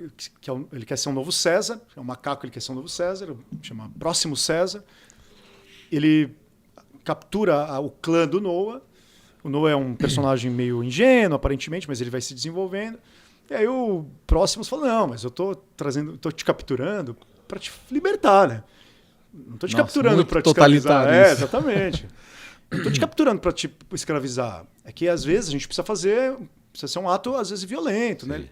ele quer ser um novo César, é um macaco, ele quer ser um novo César, chama Próximo César. Ele captura o clã do Noah. O Noah é um personagem meio ingênuo, aparentemente, mas ele vai se desenvolvendo. E aí o Próximos fala, não, mas eu tô te capturando para te libertar, né? Não tô te capturando para te escravizar. Exatamente. Não tô te capturando para te escravizar. É que às vezes a gente precisa ser um ato, às vezes, violento, né?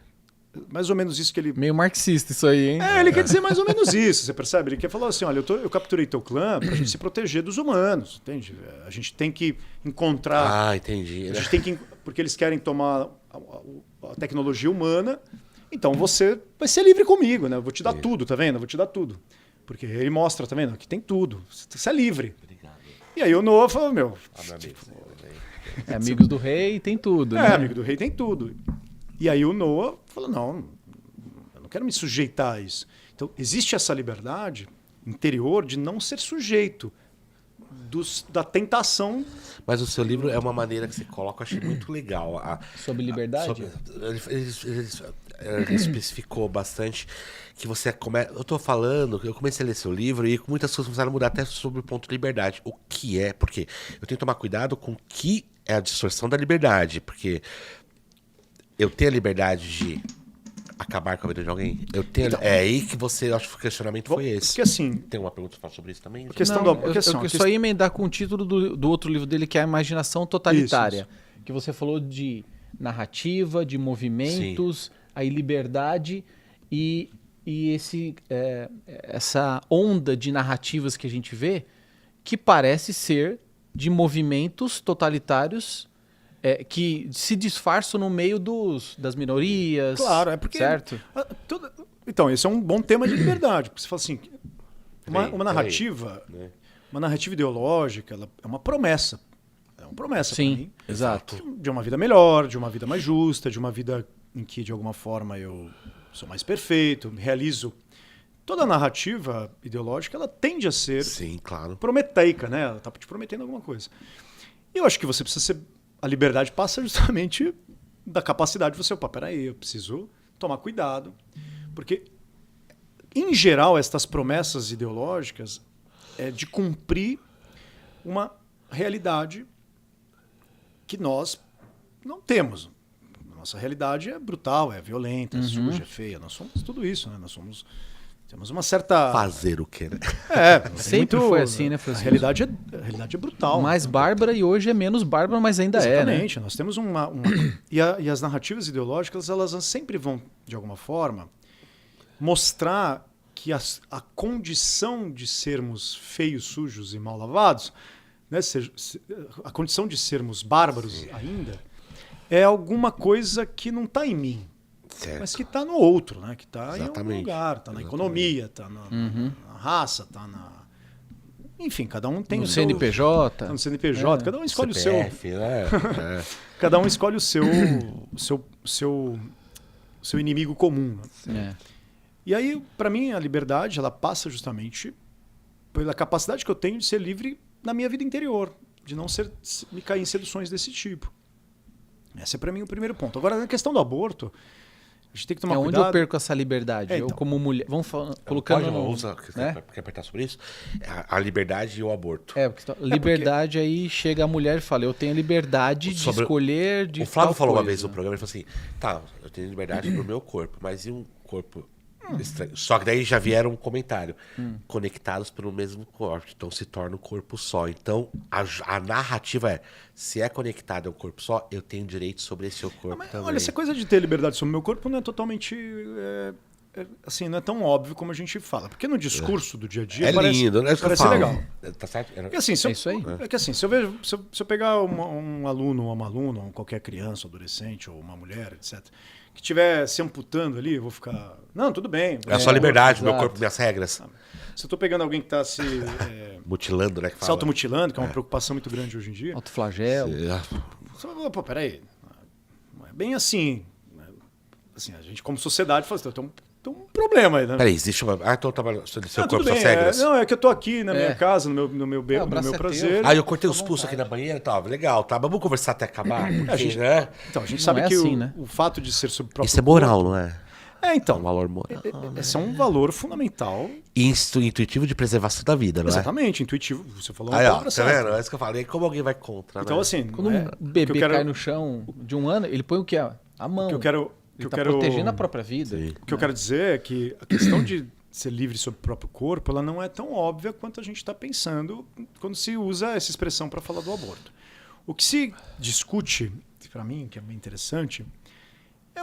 Mais ou menos isso que ele... Meio marxista isso aí, hein? Ele quer dizer mais ou menos isso, você percebe? Ele quer falar assim, olha, eu capturei teu clã pra gente se proteger dos humanos, entende? A gente tem que encontrar... entendi. A gente tem que... Porque eles querem tomar a tecnologia humana, então você vai ser livre comigo, né? Eu vou te dar tudo, tá vendo? Eu vou te dar tudo. Porque ele mostra, tá vendo? Que tem tudo. Você é livre. Obrigado. E aí o Noah falou, meu... Amigos do rei tem tudo, né? Amigo do rei tem tudo. E aí o Noah falou, não, eu não quero me sujeitar a isso. Então, existe essa liberdade interior de não ser sujeito da tentação. Mas o seu livro é uma maneira que você coloca, eu achei muito legal. Sobre liberdade? Ele especificou bastante que você eu tô falando, eu comecei a ler seu livro e muitas coisas começaram a mudar até sobre o ponto de liberdade. O que é? Porque eu tenho que tomar cuidado com o que é a distorção da liberdade. Porque eu tenho a liberdade de acabar com a vida de alguém? É aí que você, acho que o questionamento foi esse. Porque assim... Tem uma pergunta pra falar sobre isso também? Eu só ia emendar com o título do outro livro dele, que é A Imaginação Totalitária. Isso. Que você falou de narrativa, de movimentos, aí liberdade e essa onda de narrativas que a gente vê, que parece ser de movimentos totalitários que se disfarçam no meio das minorias. Claro, é porque... Certo? Então, esse é um bom tema de liberdade. Porque você fala assim, uma narrativa ideológica, ela é uma promessa. É uma promessa para mim. Exato. De uma vida melhor, de uma vida mais justa, de uma vida em que, de alguma forma, eu sou mais perfeito, me realizo. Toda narrativa ideológica, ela tende a ser prometeica, né? Ela está te prometendo alguma coisa. E eu acho que você precisa ser... A liberdade passa justamente da capacidade de você... Peraí, eu preciso tomar cuidado. Porque, em geral, estas promessas ideológicas é de cumprir uma realidade que nós não temos. Nossa realidade é brutal, é violenta, é suja, é feia. Nós somos tudo isso, né? Temos uma certa... Fazer o quê, né? Sempre foi assim, né, Francisco? A realidade é brutal. Mais bárbara e hoje é menos bárbara, mas ainda Exatamente. né? Nós temos e as narrativas ideológicas, elas sempre vão, de alguma forma, mostrar que a condição de sermos feios, sujos e mal lavados, né, a condição de sermos bárbaros ainda, é alguma coisa que não está em mim. Certo. Mas que está no outro, né? Que está em algum lugar, está na economia, está na raça, está na... Enfim, cada um tem no CNPJ. Tá no CNPJ, cada um escolhe CPF, o seu... Né? Cada um escolhe o seu inimigo comum. Né? E aí, para mim, a liberdade, ela passa justamente pela capacidade que eu tenho de ser livre na minha vida interior, de não me cair em seduções desse tipo. Esse é para mim o primeiro ponto. Agora, na questão do aborto, a gente tem que tomar cuidado. Onde eu perco essa liberdade? Eu, como mulher... Vamos colocando... Quer apertar sobre isso? A liberdade e o aborto. Liberdade, aí chega a mulher e fala, eu tenho liberdade de escolher... O Flávio falou uma vez no programa, ele falou assim, tá, eu tenho liberdade pro meu corpo, mas e um corpo Estranho. Só que daí já vieram um comentário. Conectados pelo mesmo corpo. Então se torna um corpo só. Então a narrativa é: se é conectado ao corpo só, eu tenho direito sobre esse seu corpo também. Olha, essa coisa de ter liberdade sobre o meu corpo não é totalmente... assim, não é tão óbvio como a gente fala. Porque no discurso do dia a dia lindo, né? parece legal. Tá certo? É assim, se eu, isso aí. É que assim, se eu pegar um aluno ou uma aluna, ou qualquer criança, adolescente, ou uma mulher, etc., que estiver se amputando ali, eu vou ficar... Não, tudo bem. É a sua liberdade, meu exato. corpo, minhas regras. Se eu tô pegando alguém que está se Mutilando, né? Que fala. se automutilando, que é uma preocupação muito grande hoje em dia, Autoflagelo. você vai falar, pô, peraí, não é bem assim. Assim, a gente como sociedade fala assim, tem um problema aí, né? Peraí, existe uma... Ah, então tava seu Tudo corpo, bem, suas regras. não, é que eu tô aqui na minha É. casa, no meu o braço meu é prazer. Ah, eu cortei os pulsos aqui na banheira, tá, legal, tá, vamos conversar até acabar, porque, gente- né? Então, a gente Não sabe é que assim, né? o fato de ser sobre o próprio Isso é moral, não é? corpo... É um então, valor moral. esse é um valor fundamental. Intuitivo de preservação da vida, não é? Exatamente, intuitivo. Você falou Aí, a ó, palavra tá certa. vendo? É isso que eu falei. Como alguém vai contra, Então, né? assim, Quando não é- um o que bebê eu quero- cai no chão de 1 ano, ele põe o quê? A mão. o que eu quero, Ele tá protegendo a própria vida. Sim. o que eu quero dizer é que a questão de ser livre sobre o próprio corpo, ela não é tão óbvia quanto a gente está pensando quando se usa essa expressão para falar do aborto. O que se discute, para mim, que é bem interessante, é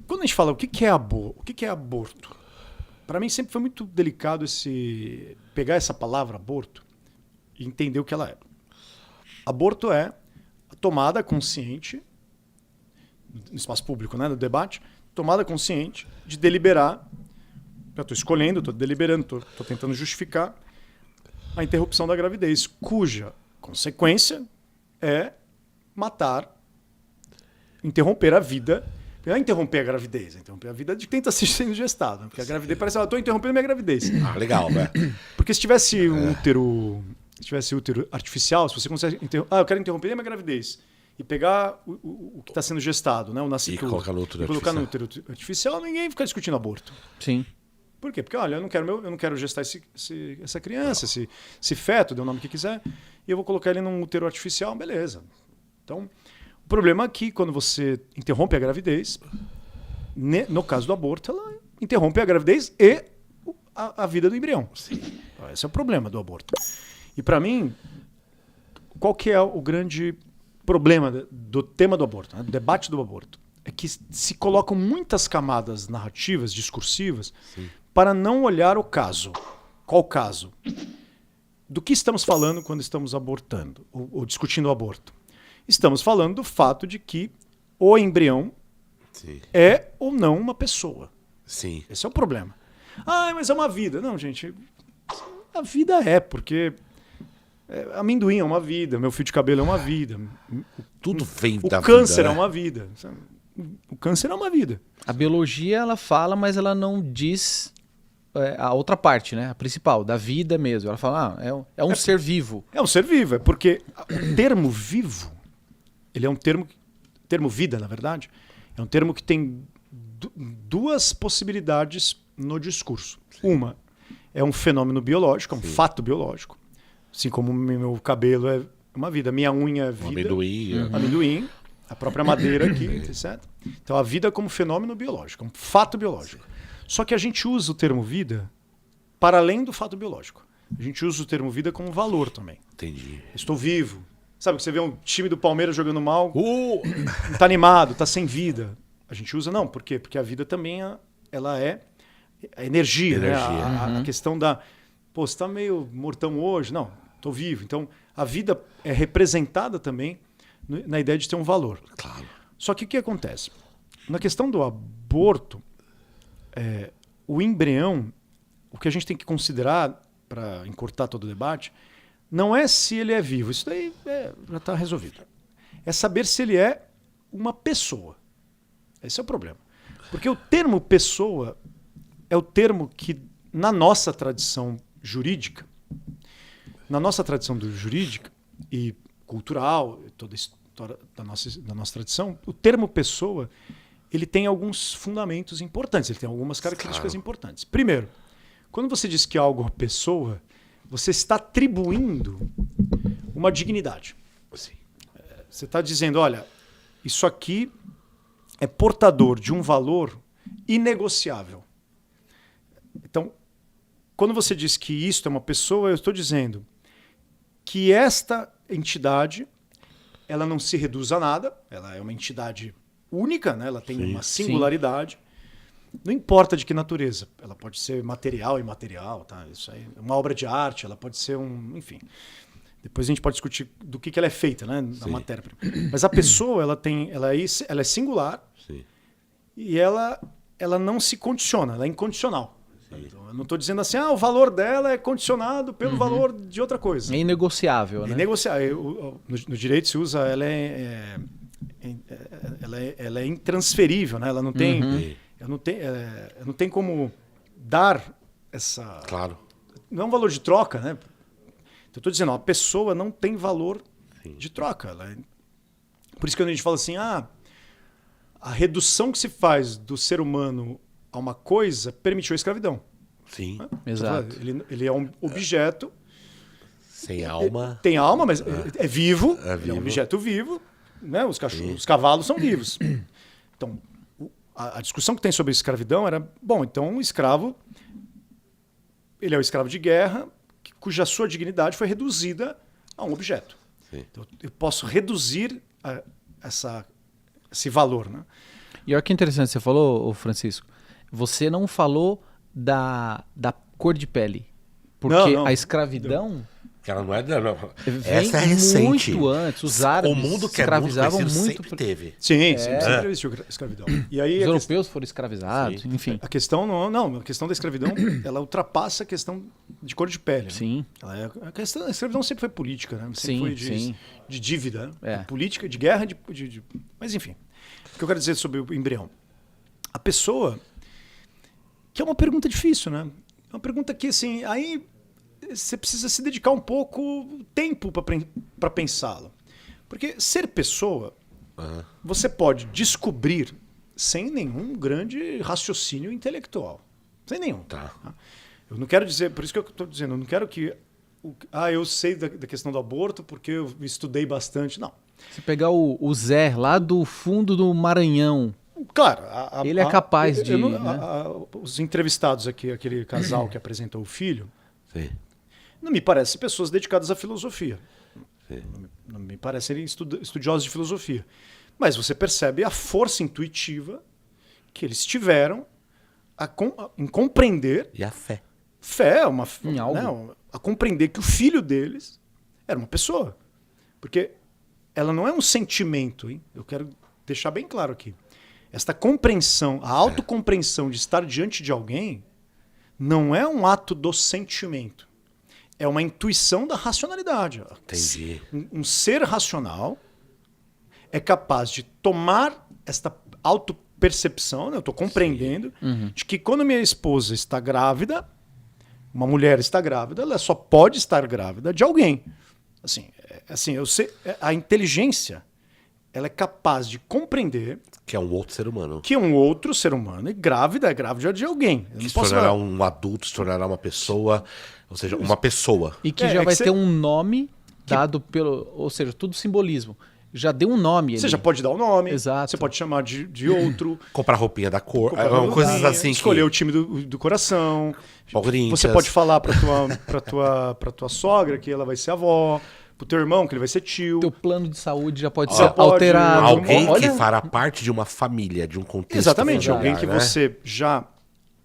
quando a gente fala o que é aborto. Para mim sempre foi muito delicado pegar essa palavra aborto e entender o que ela é. Aborto é a tomada consciente no espaço público, né, no debate, tomada consciente de deliberar. Eu estou escolhendo, estou deliberando, estou tentando justificar a interrupção da gravidez, cuja consequência é matar, interromper a vida. Não é interromper a gravidez, é interromper a vida de quem está sendo gestado. Porque a gravidez parece que estou interrompendo minha gravidez. Ah, legal, né? Porque se tivesse um útero artificial, se você consegue eu quero interromper a minha gravidez e pegar o que está sendo gestado, né, o nascituro, E colocar no útero colocar no útero artificial, ninguém fica discutindo aborto. Sim. Por quê? Porque, olha, eu não quero gestar essa criança, esse feto, dê o nome que quiser, e eu vou colocar ele num útero artificial, beleza. Então, o problema é que quando você interrompe a gravidez, no caso do aborto, ela interrompe a gravidez e a vida do embrião. Então, esse é o problema do aborto. E para mim, qual que é o grande problema do tema do aborto, né, do debate do aborto? É que se colocam muitas camadas narrativas, discursivas, para não olhar o caso. Qual caso? Do que estamos falando quando estamos abortando, ou discutindo o aborto? Estamos falando do fato de que o embrião Sim. é ou não uma pessoa. Sim. Esse é o problema. Ah, mas é uma vida. Não, gente, a vida porque amendoim é uma vida, meu fio de cabelo é uma vida. Tudo vem O da câncer vida, é né? uma vida. O câncer é uma vida. A biologia, ela fala, mas ela não diz a outra parte, né? A principal, da vida mesmo. Ela fala, é um ser vivo. É um ser vivo, é porque o termo vivo, ele é um termo vida, na verdade, é um termo que tem duas possibilidades no discurso. Uma é um fenômeno biológico, é um fato biológico. Assim como meu cabelo é uma vida, minha unha é vida. Amendoim, a própria madeira aqui, etc. Então a vida como fenômeno biológico, um fato biológico. Só que a gente usa o termo vida para além do fato biológico. A gente usa o termo vida como valor também. Entendi. Estou vivo. Sabe que você vê um time do Palmeiras jogando mal, não tá animado, tá sem vida. A gente usa não, por quê? Porque a vida também ela é a energia. Né? A questão da, pô, você tá meio mortão hoje. Não, tô vivo. Então, a vida é representada também na ideia de ter um valor. Claro. Só que o que acontece? Na questão do aborto, o embrião, o que a gente tem que considerar para encurtar todo o debate, não é se ele é vivo. Isso daí já está resolvido. É saber se ele é uma pessoa. Esse é o problema. Porque o termo pessoa é o termo que, na nossa tradição jurídica, e cultural, toda a história da nossa tradição, o termo pessoa, ele tem alguns fundamentos importantes, ele tem algumas características importantes. Primeiro, quando você diz que algo é uma pessoa, você está atribuindo uma dignidade. Sim. Você está dizendo, olha, isso aqui é portador de um valor inegociável. Então, quando você diz que isto é uma pessoa, eu estou dizendo que esta entidade, ela não se reduz a nada, ela é uma entidade única, né? Ela tem uma singularidade. Não importa de que natureza. Ela pode ser material e imaterial, tá? Isso aí é uma obra de arte, ela pode ser enfim. Depois a gente pode discutir do que ela é feita, né? Na matéria. Mas a pessoa, ela é singular. Sim. E ela não se condiciona, ela é incondicional. Então, eu não estou dizendo assim, o valor dela é condicionado pelo valor de outra coisa. É inegociável, né? É inegociável. No direito se usa, ela é intransferível, né? Ela não tem, não tem como dar essa... Claro. Não é um valor de troca, né? Então, eu estou dizendo, a pessoa não tem valor de troca. Por isso que quando a gente fala assim, a redução que se faz do ser humano a uma coisa permitiu a escravidão. Sim. Exato. Ele é um objeto... Sem alma. Tem alma, mas é vivo. É um objeto vivo. Né? Os cavalos são vivos. Então, a discussão que tem sobre escravidão era... Bom, então o escravo... Ele é o escravo de guerra, cuja sua dignidade foi reduzida a um objeto. Então, eu posso reduzir esse valor. Né? E olha que interessante você falou, Francisco. Você não falou da cor de pele. Porque a escravidão... Que ela não é... Essa é recente. Muito antes. Os árabes o mundo que escravizavam muito sempre teve. Sim, sempre existiu escravidão. E aí, os europeus foram escravizados, enfim. A questão a questão da escravidão, ela ultrapassa a questão de cor de pele. Sim. Né? A escravidão sempre foi política, né? Sempre foi de dívida, né? Política, de guerra, mas enfim. O que eu quero dizer sobre o embrião? A pessoa, que é uma pergunta difícil, né? É uma pergunta que, assim, aí você precisa se dedicar um pouco tempo para pensá-la. Porque ser pessoa, você pode descobrir sem nenhum grande raciocínio intelectual. Sem nenhum. Tá. Eu não quero dizer, por isso que eu estou dizendo, eu não quero que... eu sei da questão do aborto porque eu estudei bastante. Não. Se pegar o Zé lá do fundo do Maranhão... Claro. Ele é capaz de... os entrevistados aqui, aquele casal que apresentou o filho... Sim. Não me parecem pessoas dedicadas à filosofia. Não me parecem estudiosos de filosofia. Mas você percebe a força intuitiva que eles tiveram em compreender... E a fé. Fé, a compreender que o filho deles era uma pessoa. Porque ela não é um sentimento, hein? Eu quero deixar bem claro aqui. Esta compreensão, a autocompreensão de estar diante de alguém não é um ato do sentimento. É uma intuição da racionalidade. Entendi. Um ser racional é capaz de tomar esta autopercepção, né? Eu estou compreendendo, de que quando minha esposa está grávida, uma mulher está grávida, ela só pode estar grávida de alguém. Assim, eu sei, a inteligência, ela é capaz de compreender que é um outro ser humano. Que é um outro ser humano. E grávida é grávida de alguém. Que se tornará um adulto, se tornará uma pessoa. Ou seja, uma pessoa. E que já vai ter um nome dado pelo... Ou seja, tudo simbolismo. Já deu um nome. Você já pode dar um nome. Exato. Você pode chamar de outro. Comprar roupinha da cor. Coisas assim. Escolher o time do coração. Corinthians. Você pode falar pra tua sogra que ela vai ser avó. Pro teu irmão que ele vai ser tio. Teu plano de saúde já pode ser alterado. Alguém que fará parte de uma família, de um contexto. Exatamente. familiar, alguém que você já...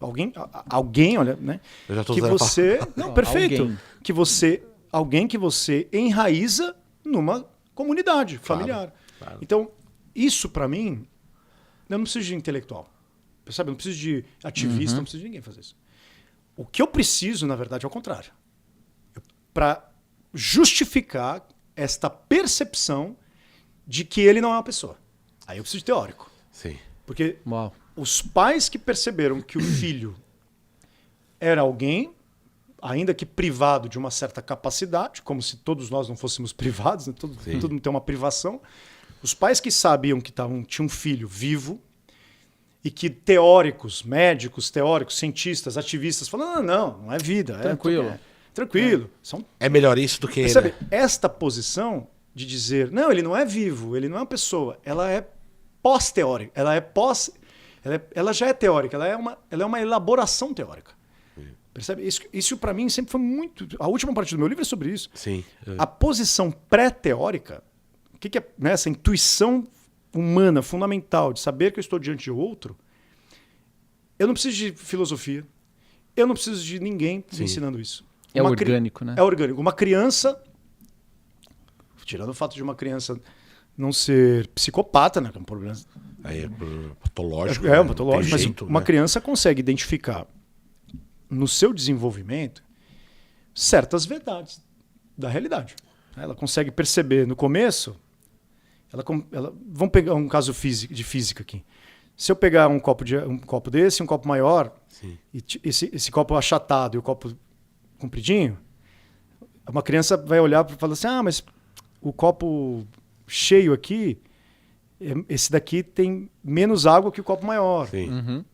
Alguém, olha, né? Eu já tô que usando você... Não, perfeito. Alguém que você enraiza numa comunidade familiar. Claro. Então, isso para mim, eu não preciso de intelectual. Percebe? Eu não preciso de ativista, não preciso de ninguém fazer isso. O que eu preciso, na verdade, é o contrário. Para justificar esta percepção de que ele não é uma pessoa. Aí eu preciso de teórico. Sim. Porque os pais que perceberam que o filho era alguém, ainda que privado de uma certa capacidade, como se todos nós não fôssemos privados, né? Todo mundo tem uma privação. Os pais que sabiam que tinha um filho vivo e que teóricos, médicos, cientistas, ativistas falam, não é vida. Tranquilo. É melhor isso do que... Percebe? Esta posição de dizer, não, ele não é vivo, ele não é uma pessoa, ela é pós-teórica, ela já é teórica, ela é uma elaboração teórica. Percebe? Isso para mim sempre foi muito... A última parte do meu livro é sobre isso. Sim. A posição pré-teórica, o que é, né, essa intuição humana fundamental de saber que eu estou diante de outro, eu não preciso de filosofia, eu não preciso de ninguém me ensinando isso. É orgânico, né? É orgânico. Uma criança, tirando o fato de uma criança não ser psicopata, né, que é um problema... Aí é patológico. É né? patológico, mas Jeito, uma né? criança consegue identificar no seu desenvolvimento certas verdades da realidade. Ela consegue perceber no começo. Vamos pegar um caso de física aqui. Se eu pegar um copo desse, um copo maior, e esse copo achatado e o copo compridinho, uma criança vai olhar e falar assim: ah, mas o copo cheio aqui, esse daqui tem menos água que o copo maior. Sim. Uhum.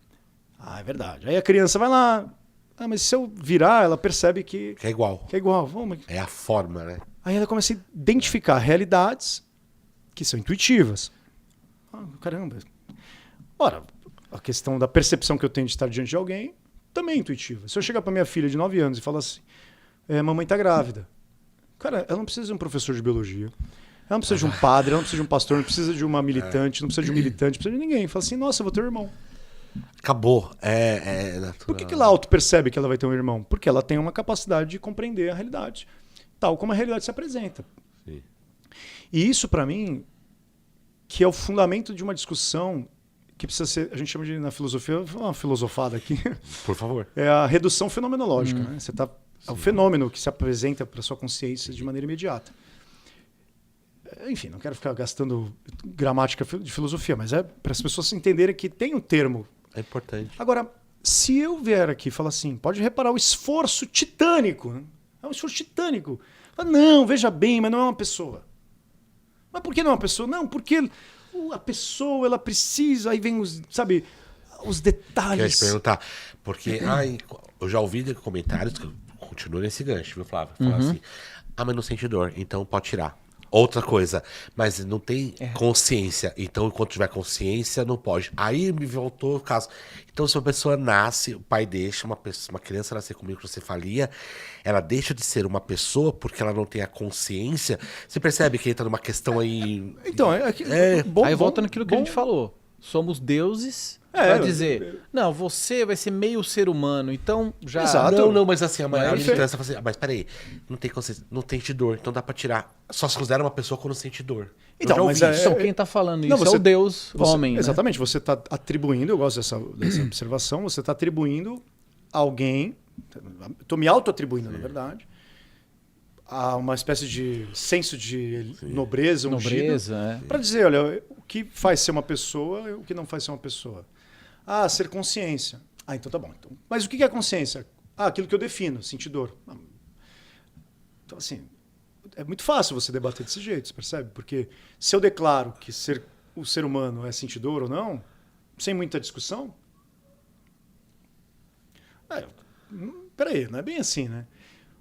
Ah, é verdade. Aí a criança vai lá. Ah, mas se eu virar, ela percebe que Que é igual. é igual. Vamos. É a forma, né? Aí ela começa a identificar realidades que são intuitivas. Ah, caramba. Ora, a questão da percepção que eu tenho de estar diante de alguém também é intuitiva. Se eu chegar para minha filha de 9 anos e falar assim: mamãe está grávida. Cara, ela não precisa de um professor de biologia. Ela não precisa de um padre, ela não precisa de um pastor, não precisa de uma militante, não precisa de um militante, não precisa de ninguém. Fala assim: nossa, eu vou ter um irmão. Acabou. É natural. Por que ela auto-percebe que ela vai ter um irmão? Porque ela tem uma capacidade de compreender a realidade, tal como a realidade se apresenta. Sim. E isso, para mim, que é o fundamento de uma discussão que precisa ser, a gente chama de, na filosofia, uma filosofada aqui, Por favor. é a redução fenomenológica. Né? É o fenômeno que se apresenta para sua consciência de maneira imediata. Enfim, não quero ficar gastando gramática de filosofia, mas é para as pessoas entenderem que tem um termo. É importante. Agora, se eu vier aqui e falar assim, pode reparar o esforço titânico. Né? É um esforço titânico. Fala, não, veja bem, mas não é uma pessoa. Mas por que não é uma pessoa? Não, porque a pessoa, ela precisa, aí vem os detalhes. Queria te perguntar, porque eu já ouvi comentários que continuam nesse gancho, viu, Flávio? Falar assim, mas não sente dor, então pode tirar. Outra coisa, mas não tem consciência, então enquanto tiver consciência não pode. Aí me voltou o caso. Então se uma pessoa nasce, o pai deixa uma criança nascer comigo com cefalia, ela deixa de ser uma pessoa porque ela não tem a consciência. Você percebe que entra numa questão aí... Então, aí volta naquilo que a gente falou. Somos deuses pra dizer, não, você vai ser meio ser humano, então já... Exato. Não, mas assim, a militância fala assim, mas peraí, não tem consciência, não sente dor, então dá pra tirar. Só se considera uma pessoa quando sente dor. Então, Eu mas já ouvi isso. Então, quem tá falando isso é o Deus, homem. Exatamente, você está atribuindo, eu gosto dessa observação, você está atribuindo a alguém, estou me auto-atribuindo, na verdade, a uma espécie de senso de nobreza, para dizer, olha, o que faz ser uma pessoa e o que não faz ser uma pessoa. Ah, ser consciência. Ah, então tá bom. Então, mas o que é consciência? Ah, aquilo que eu defino, sentir dor. Então, assim, é muito fácil você debater desse jeito, você percebe? Porque se eu declaro que o ser humano é sentir dor ou não, sem muita discussão, peraí, não é bem assim, né?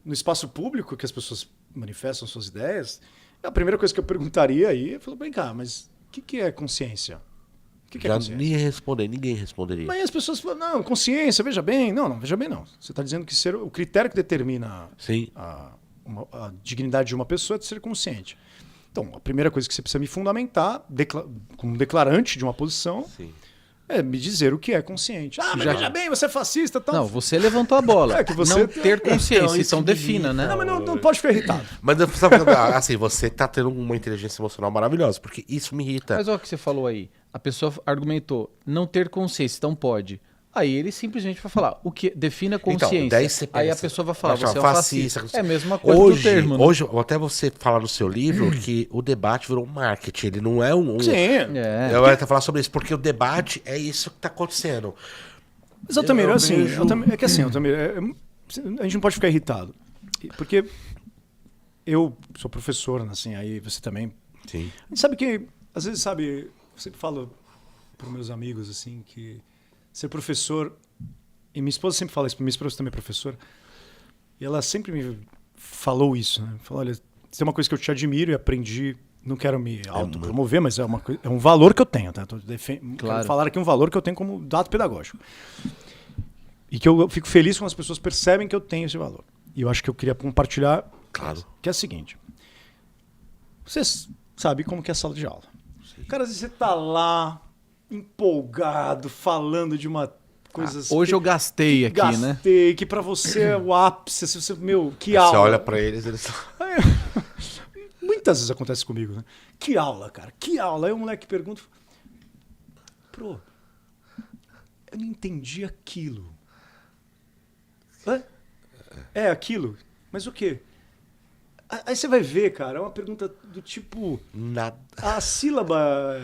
No espaço público que as pessoas manifestam suas ideias, a primeira coisa que eu perguntaria aí é, vem cá, mas o que é consciência? O que é consciência? Ninguém responderia. Mas as pessoas falam, não, consciência, veja bem. Não, veja bem não. Você está dizendo que o critério que determina a dignidade de uma pessoa é de ser consciente. Então, a primeira coisa que você precisa me fundamentar, como declarante de uma posição, é me dizer o que é consciente. Ah, mas veja bem, você é fascista. Tal. Não, você levantou a bola. Que você não ter consciência, então defina, né? Não, mas não pode ficar irritado. Mas assim, você tá tendo uma inteligência emocional maravilhosa, porque isso me irrita. Mas olha o que você falou aí. A pessoa argumentou, não ter consciência, então pode. Aí ele simplesmente vai falar, o que defina consciência. Então, daí você pensa, aí a pessoa vai falar, você é um fascista. É a mesma coisa hoje, do termo. Né? Hoje, até você falar no seu livro que o debate virou um marketing, ele não é um... Sim. Eu vou até falar sobre isso, porque o debate é isso que tá acontecendo. Mas eu também, é que assim, a gente não pode ficar irritado. Porque eu sou professor, assim, aí você também... Sim. A gente sabe que, às vezes, eu sempre falo para meus amigos, assim, que ser professor... E minha esposa sempre fala isso, minha esposa também é professora. E ela sempre me falou isso, né? Falou, olha, tem uma coisa que eu te admiro e aprendi... Não quero me autopromover, mas é um valor que eu tenho, tá? Quero falar aqui um valor que eu tenho como dado pedagógico. E que eu fico feliz quando as pessoas percebem que eu tenho esse valor. E eu acho que eu queria compartilhar, Claro. que é o seguinte. Você sabe como que é a sala de aula. Cara, às vezes você tá lá, empolgado, falando de uma coisa... Hoje eu gastei aqui, né? Gastei, que pra você é o ápice. Você, meu, que Aí aula. você olha pra eles, eles Muitas vezes acontece comigo, né? Que aula, cara, que aula. Aí o moleque pergunta... Pro, eu não entendi aquilo. Hã? É aquilo? Mas o quê? Aí você vai ver, cara, é uma pergunta do tipo... Nada. A sílaba,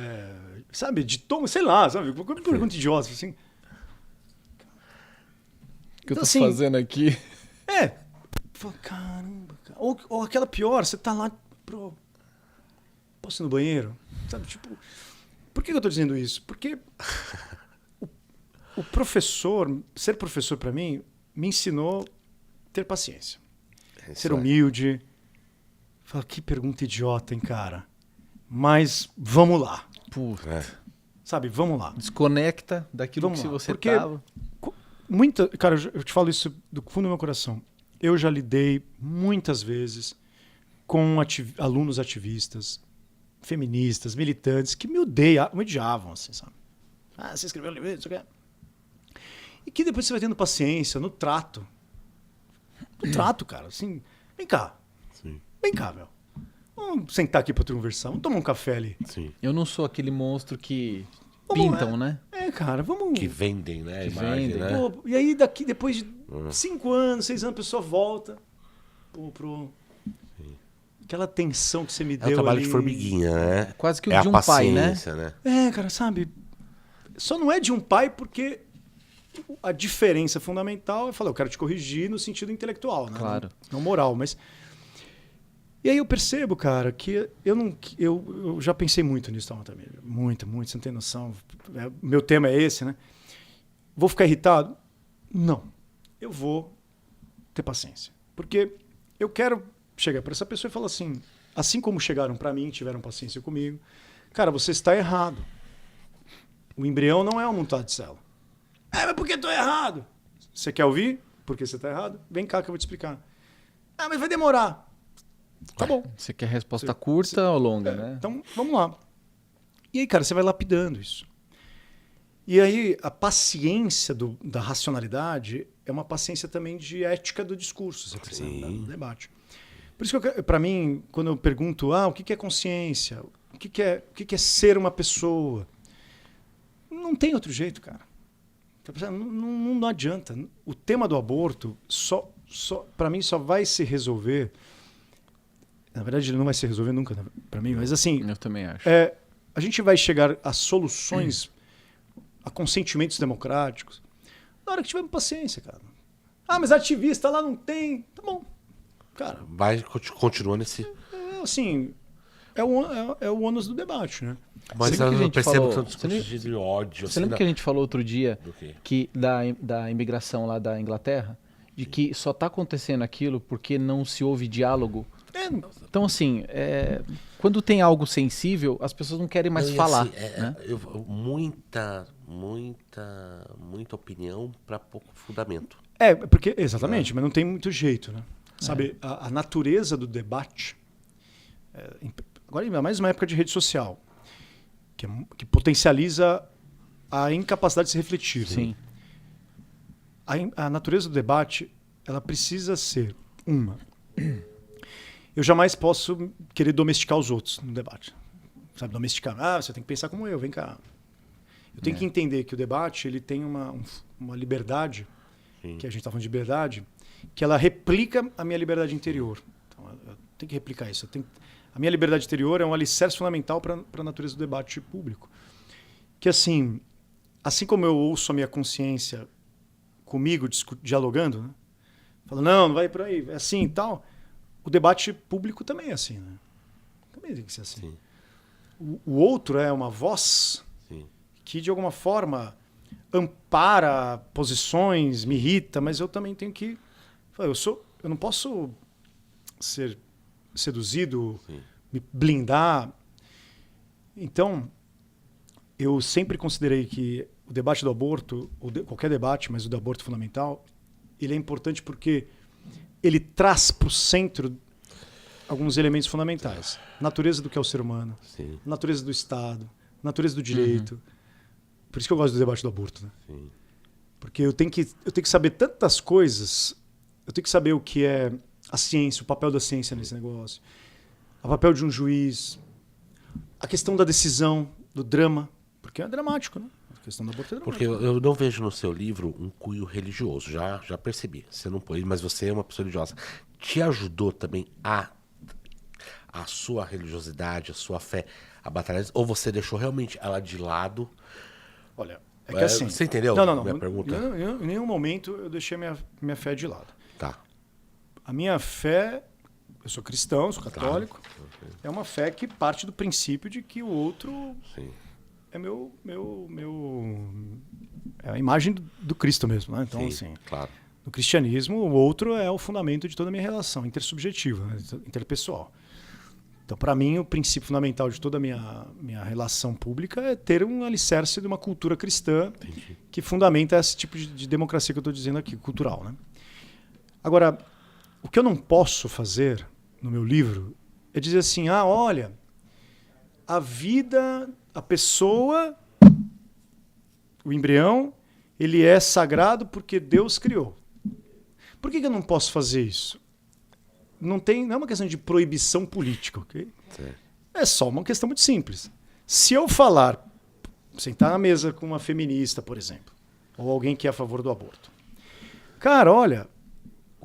sabe, de tom, sei lá, sabe? Uma pergunta idiota, assim. O que eu tô assim, fazendo aqui? Fala, caramba, cara. Ou aquela pior, você tá lá, posso ir no banheiro? Sabe, tipo... Por que eu tô dizendo isso? Porque o professor, ser professor pra mim, me ensinou a ter paciência. Ser humilde. Fala, que pergunta idiota, hein, cara? Mas vamos lá. Puta. Sabe, vamos lá. Desconecta daquilo Vamos que lá, você porque tava. Cara, eu te falo isso do fundo do meu coração. Eu já lidei muitas vezes com alunos ativistas, feministas, militantes, que me odiavam, assim, sabe? Ah, você escreveu um livro, isso aqui. E que depois você vai tendo paciência no trato. No trato, cara. Assim, vem cá. Sim. Vem cá, meu. Vamos sentar aqui pra conversar. Vamos tomar um café ali. Sim. Eu não sou aquele monstro que Vamos pintam, lá. né? Cara, vamos... Que vendem, né? A Que imagem, vendem. né? Pô, e aí, depois de 5 anos, 6 anos, a pessoa volta. Pô, aquela atenção que você me É deu o trabalho ali. de formiguinha, né? Quase que o É de a um pai, né? paciência, né? Cara, sabe? Só não é de um pai porque a diferença fundamental é falar, eu quero te corrigir no sentido intelectual, né? Claro. Não moral, mas... E aí eu percebo, cara, que eu já pensei muito nisso também. Muito, você não tem noção. Meu tema é esse, né? Vou ficar irritado? Não. Eu vou ter paciência. Porque eu quero chegar para essa pessoa e falar assim como chegaram para mim, tiveram paciência comigo, cara, você está errado. O embrião não é uma montagem de célula. Mas por que eu tô errado? Você quer ouvir? Por que você está errado? Vem cá que eu vou te explicar. Mas vai demorar. Tá bom. Você quer resposta curta ou longa, né? Então, vamos lá. E aí, cara, você vai lapidando isso. E aí, a paciência da racionalidade é uma paciência também de ética do discurso, do debate. Por isso que, para mim, quando eu pergunto, o que é consciência? O que é ser uma pessoa? Não tem outro jeito, cara. Não adianta. O tema do aborto, para mim, só vai se resolver... Na verdade, ele não vai se resolver nunca, para mim, mas assim... Eu também acho. A gente vai chegar a soluções, a consentimentos democráticos, na hora que tivermos paciência, cara. Mas ativista lá não tem. Tá bom. Cara... Vai continuando esse... Assim, é o ônus do debate, né? Mas eu percebo que são discursos de ódio. Você lembra que a gente falou outro dia que da imigração lá da Inglaterra? De que só está acontecendo aquilo porque não se houve diálogo? Então, assim, quando tem algo sensível, as pessoas não querem mais falar. Né? Muita opinião para pouco fundamento. Porque, exatamente, mas não tem muito jeito, né? Sabe, a natureza do debate, agora ainda mais uma época de rede social, que potencializa a incapacidade de se refletir. Sim. A natureza do debate, ela precisa ser eu jamais posso querer domesticar os outros no debate. Sabe, domesticar. Você tem que pensar como eu, vem cá. Eu tenho que entender que o debate ele tem uma liberdade, que a gente está falando de liberdade, que ela replica a minha liberdade interior. Então, eu tenho que replicar isso. A minha liberdade interior é um alicerce fundamental para a natureza do debate público. Que assim como eu ouço a minha consciência comigo, dialogando, né? Falando, não vai por aí, é assim e tal... O debate público também é assim, né? Também tem que ser assim. O outro é uma voz que, de alguma forma, ampara posições, me irrita, mas eu também tenho que... Eu não posso ser seduzido, me blindar. Então, eu sempre considerei que o debate do aborto, qualquer debate, mas o do aborto fundamental, ele é importante porque ele traz para o centro alguns elementos fundamentais. Natureza do que é o ser humano, Sim. natureza do Estado, natureza do direito. Por isso que eu gosto do debate do aborto. Né? Sim. Porque eu tenho que saber tantas coisas, eu tenho que saber o que é a ciência, o papel da ciência nesse negócio, o papel de um juiz, a questão da decisão, do drama, porque é dramático, né? A questão do aborto é dramática. Porque eu não vejo no seu livro um cunho religioso, já percebi. Você não pôs, mas você é uma pessoa religiosa. Te ajudou também a sua religiosidade, a sua fé, a batalhar? Ou você deixou realmente ela de lado? Olha, é que assim... Você entendeu Não. minha pergunta? Em nenhum momento eu deixei minha fé de lado. Tá. A minha fé, eu sou cristão, sou católico, é uma fé que parte do princípio de que o outro Sim. é é a imagem do Cristo mesmo, né? Então, Sim, assim, claro. no cristianismo, o outro é o fundamento de toda a minha relação intersubjetiva, né? Interpessoal. Então, para mim, o princípio fundamental de toda a minha relação pública é ter um alicerce de uma cultura cristã que fundamenta esse tipo de democracia que eu estou dizendo aqui, cultural, né? Agora, o que eu não posso fazer no meu livro é dizer assim, olha, a vida, a pessoa, o embrião, ele é sagrado porque Deus criou. Por que eu não posso fazer isso? Não é uma questão de proibição política, ok? Sim. É só uma questão muito simples. Se eu falar, sentar na mesa com uma feminista, por exemplo, ou alguém que é a favor do aborto. Cara, olha,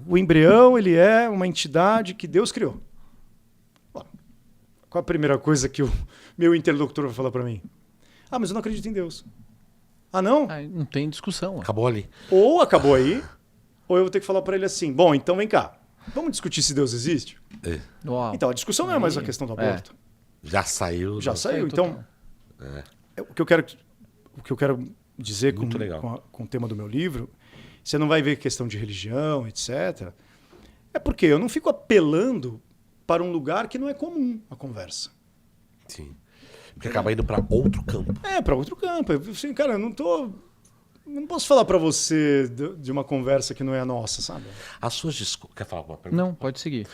o embrião, ele é uma entidade que Deus criou. Bom, qual a primeira coisa que o meu interlocutor vai falar para mim? Mas eu não acredito em Deus. Não? Não tem discussão. Acabou ali. Ou acabou aí, ou eu vou ter que falar para ele assim, bom, então vem cá, vamos discutir se Deus existe? Uau. Então, a discussão não é mais a questão do aborto. Já saiu. Já saiu. total. Então, o que eu quero dizer com o tema do meu livro, você não vai ver questão de religião, etc. É porque eu não fico apelando para um lugar que não é comum a conversa. Sim. Porque acaba indo para outro campo. Para outro campo. Assim, cara, eu não posso falar para você de uma conversa que não é a nossa, sabe? As suas desculpas. Quer falar alguma pergunta? Não, pode seguir.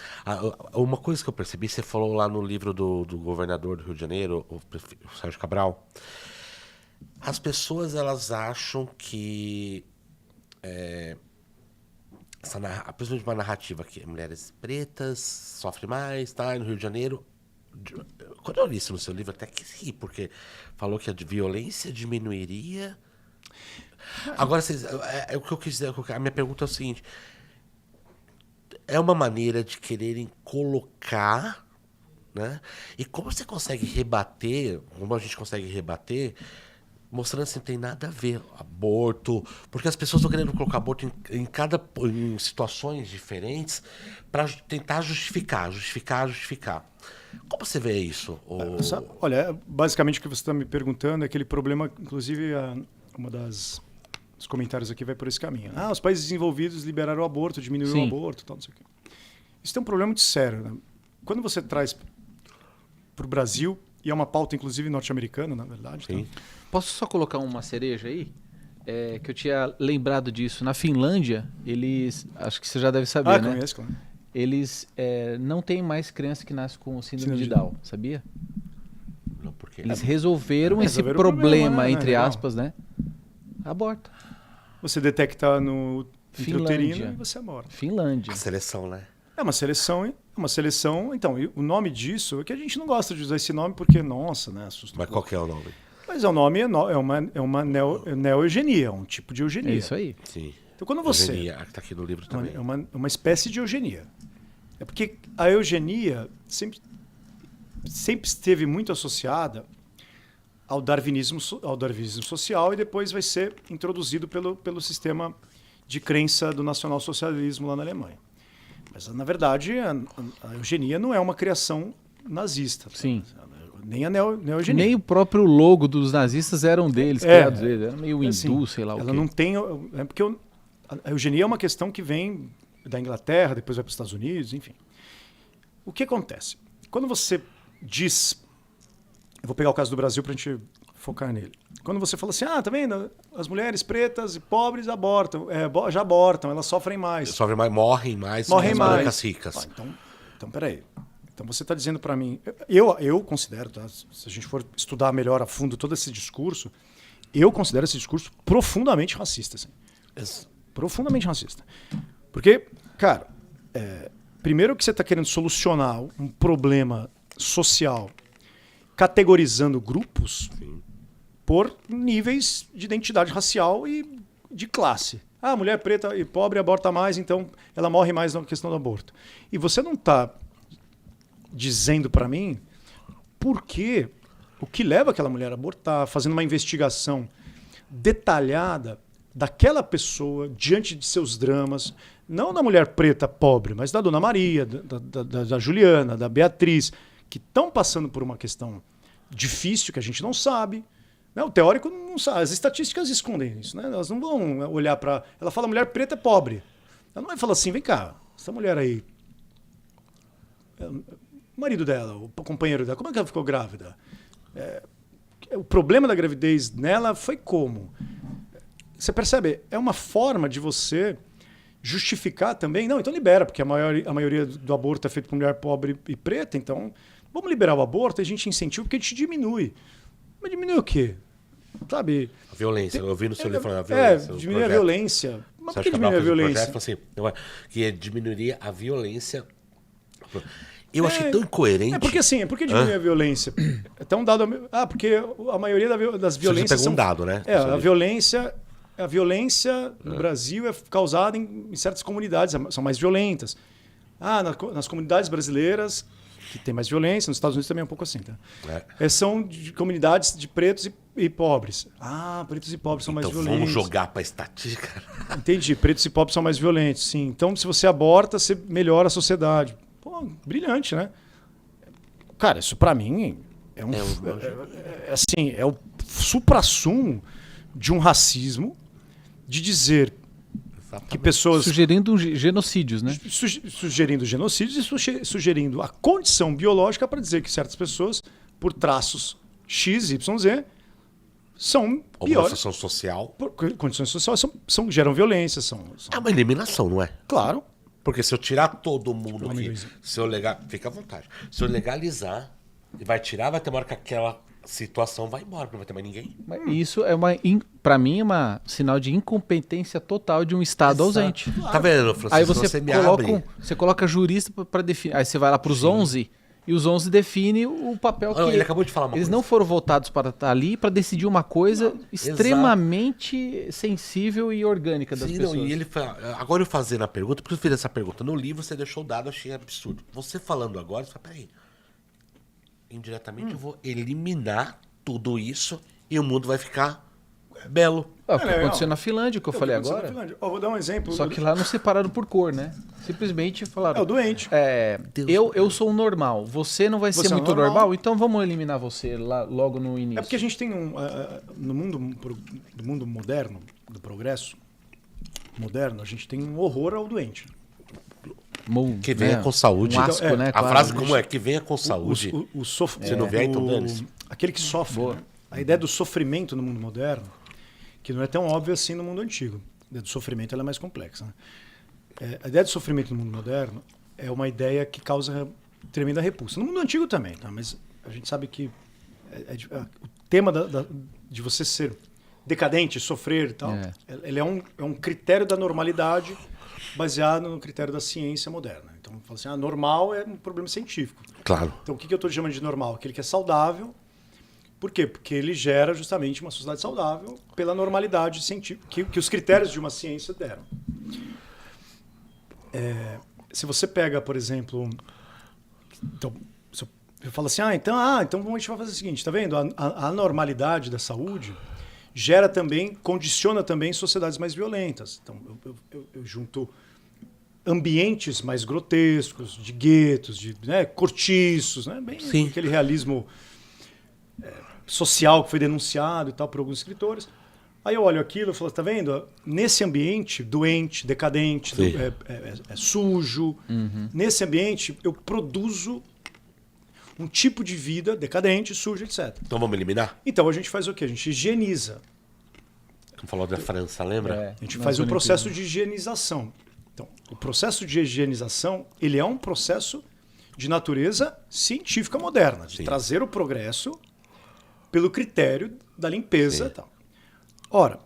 Uma coisa que eu percebi, você falou lá no livro do governador do Rio de Janeiro, o Sérgio Cabral. As pessoas, elas acham que principalmente uma narrativa que mulheres pretas sofrem mais, tá? E no Rio de Janeiro. Quando eu li isso no seu livro, até que ri, porque falou que a violência diminuiria. Agora, o que eu quis dizer, a minha pergunta é o seguinte: é uma maneira de quererem colocar, né? E como você consegue rebater, como a gente consegue rebater, mostrando assim, não tem nada a ver, aborto, porque as pessoas estão querendo colocar aborto em situações diferentes para tentar justificar. Como você vê isso? Olha, basicamente o que você está me perguntando é aquele problema, inclusive os comentários aqui vai por esse caminho. Os países desenvolvidos liberaram o aborto, diminuíram o aborto, tal, não sei o quê. Isso tem um problema muito sério, né? Quando você traz para o Brasil, e é uma pauta inclusive norte-americana, na verdade. Sim. Então, Posso só colocar uma cereja aí? Que eu tinha lembrado disso. Na Finlândia, eles... Acho que você já deve saber, né? Conheço, claro. Eles não têm mais criança que nasce com síndrome de Down, sabia? Não, porque Eles resolveram esse resolveram o problema, problema, né? entre Legal. aspas, né? Aborta. Você detecta no intrauterino Finlândia. e você aborta. Finlândia. a seleção, né? É uma seleção. Então, e o nome disso é que a gente não gosta de usar esse nome porque, nossa, né? Assusta um Mas pouco. qual que é o nome? Mas o nome é uma neo-eugenia, é um tipo de eugenia. É isso aí. Sim. Então, quando você... Eugenia, que tá aqui no livro também. É uma espécie de eugenia. É porque a eugenia sempre esteve muito associada ao darwinismo social e depois vai ser introduzido pelo sistema de crença do nacionalsocialismo lá na Alemanha. Mas, na verdade, a eugenia não é uma criação nazista. Sim. Nem a neo-eugenia. Nem o próprio logo dos nazistas eram deles, criados eles. Era meio hindu, Assim, sei lá o ela quê. não tem... É porque a eugenia é uma questão que vem da Inglaterra, depois vai para os Estados Unidos, enfim. O que acontece? Quando você diz... Eu vou pegar o caso do Brasil para a gente focar nele. Quando você fala assim, tá vendo? As mulheres pretas e pobres abortam, já abortam, elas sofrem mais. Sofrem mais, morrem mais. Morrem as mais. brancas ricas. Então, peraí. Então você está dizendo para mim... Eu considero, tá? Se a gente for estudar melhor a fundo todo esse discurso, eu considero esse discurso profundamente racista. Assim. Profundamente racista. Porque, cara, primeiro que você está querendo solucionar um problema social categorizando grupos por níveis de identidade racial e de classe. Mulher preta e pobre aborta mais, então ela morre mais na questão do aborto. E você não está dizendo para mim o que leva aquela mulher a abortar, fazendo uma investigação detalhada daquela pessoa diante de seus dramas, não da mulher preta pobre, mas da Dona Maria, da Juliana, da Beatriz, que estão passando por uma questão difícil que a gente não sabe. Né? O teórico não sabe, as estatísticas escondem isso. Né? Elas não vão olhar para... Ela fala mulher preta é pobre. Ela não vai falar assim, vem cá, essa mulher aí... O marido dela, o companheiro dela, como é que ela ficou grávida? O problema da gravidez nela foi como? Você percebe? É uma forma de você justificar também. Não, então libera, porque a maioria do aborto é feito por mulher pobre e preta, então vamos liberar o aborto e a gente incentiva porque a gente diminui. Mas diminui o quê? Sabe? A violência. Eu ouvi no seu livro falando a violência. Diminui a violência. Mas por que diminui diminui a violência? Assim, que diminuiria a violência... Eu achei tão incoerente. Porque diminui a violência. Até um dado. Porque a maioria das violências. Você pegou um dado, né? A violência no Brasil é causada em certas comunidades, são mais violentas. Nas comunidades brasileiras, que tem mais violência, nos Estados Unidos também é um pouco assim, tá? São de comunidades de pretos e pobres. Pretos e pobres são mais violentos. Vamos jogar para estatística. Entendi. Pretos e pobres são mais violentos, sim. Então, se você aborta, você melhora a sociedade. Pô, brilhante, né? Cara, isso pra mim é o suprassumo de um racismo de dizer que pessoas... Sugerindo genocídios, né? Sugerindo genocídios e sugerindo a condição biológica para dizer que certas pessoas, por traços X, Y, Z, são piores. Condição social. Por condições sociais geram violência. É uma eliminação, não é? Claro. Porque se eu tirar todo mundo aqui, fica à vontade. Se eu legalizar, vai ter uma hora que aquela situação vai embora, não vai ter mais ninguém. Isso é para mim, é um sinal de incompetência total de um Estado ausente. Claro. Tá vendo, Francisco? Aí você coloca jurista para definir. Aí você vai lá para os 11 e os 11 definem o papel que... Ele acabou de falar uma eles coisa. não foram votados para estar ali para decidir uma coisa extremamente sensível e orgânica das pessoas. E ele agora eu fazendo a pergunta, porque eu fiz essa pergunta no livro, você deixou o dado, eu achei absurdo. Você falando agora, você fala, peraí, indiretamente eu vou eliminar tudo isso e o mundo vai ficar belo. O que aconteceu na Finlândia, que eu falei agora. Vou dar um exemplo. Só que lá não separaram por cor, né? Simplesmente falaram... É o doente. Eu sou um normal, você não vai ser muito normal, então vamos eliminar você lá, logo no início. É porque a gente tem no mundo moderno, do progresso moderno, a gente tem um horror ao doente. Que venha com saúde. Um asco, né? A frase como é? Que venha com saúde. Você não vier, então dane-se. Aquele que sofre. Né? A ideia do sofrimento no mundo moderno, que não é tão óbvio assim no mundo antigo. A ideia do sofrimento ela é mais complexa. Né? A ideia do sofrimento no mundo moderno é uma ideia que causa tremenda repulsa. No mundo antigo também, tá? Mas a gente sabe que o tema de você ser decadente, sofrer e tal, ele é um critério da normalidade baseado no critério da ciência moderna. Então, fala assim, normal é um problema científico. Claro. Então, o que eu estou chamando de normal? Aquele que é saudável. Por quê? Porque ele gera justamente uma sociedade saudável pela normalidade científica que os critérios de uma ciência deram. Se você pega, por exemplo... Então, eu falo assim, então a gente vai fazer o seguinte, tá vendo? A normalidade da saúde condiciona também sociedades mais violentas. Então, eu junto ambientes mais grotescos, de guetos, de cortiços, né? Bem aquele realismo social que foi denunciado e tal por alguns escritores. Aí eu olho aquilo e falo, tá vendo? Nesse ambiente doente, decadente, sujo, nesse ambiente eu produzo um tipo de vida decadente, suja, etc. Então vamos eliminar? Então a gente faz o quê? A gente higieniza. Como falou da França, lembra? É, A gente nas faz um Olimpíadas. processo de higienização. Então, o processo de higienização, ele é um processo de natureza científica moderna, de Sim. trazer o progresso pelo critério da limpeza Sim. e tal. Ora,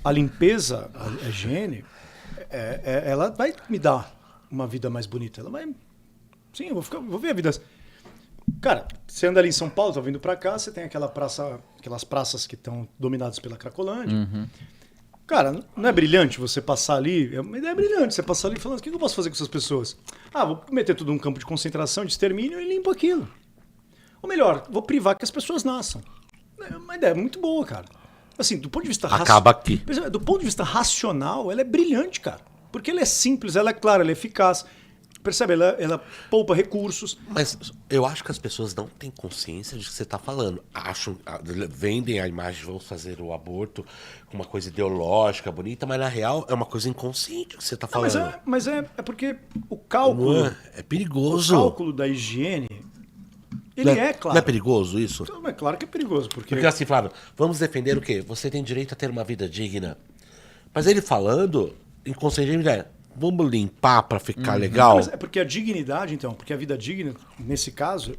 a limpeza, a higiene, ela vai me dar uma vida mais bonita. Ela vai... Sim, eu vou ver a vida... Cara, você anda ali em São Paulo, tá vindo pra cá, você tem aquelas praças que estão dominadas pela Cracolândia. Cara, não é brilhante você passar ali? É uma ideia brilhante você passar ali falando, o que eu posso fazer com essas pessoas? Ah, vou meter tudo num campo de concentração, de extermínio e limpo aquilo. Ou melhor, vou privar que as pessoas nasçam. É uma ideia muito boa, cara. Assim, do ponto de vista... Acaba aqui. Do ponto de vista racional, ela é brilhante, cara. Porque ela é simples, ela é clara, ela é eficaz. Percebe? Ela poupa recursos. Mas eu acho que as pessoas não têm consciência de que você está falando. Vendem a imagem, vão fazer o aborto com uma coisa ideológica, bonita, mas na real é uma coisa inconsciente que você está Não, falando. mas é porque o cálculo... É O perigoso. cálculo da higiene, ele Não é claro. Não é perigoso isso? Então, é claro que é perigoso, porque... Porque assim, Flávio, vamos defender o quê? Você tem direito a ter uma vida digna. Mas ele falando, inconscientemente, vamos limpar para ficar legal? Mas é porque a dignidade, então, porque a vida digna, nesse caso,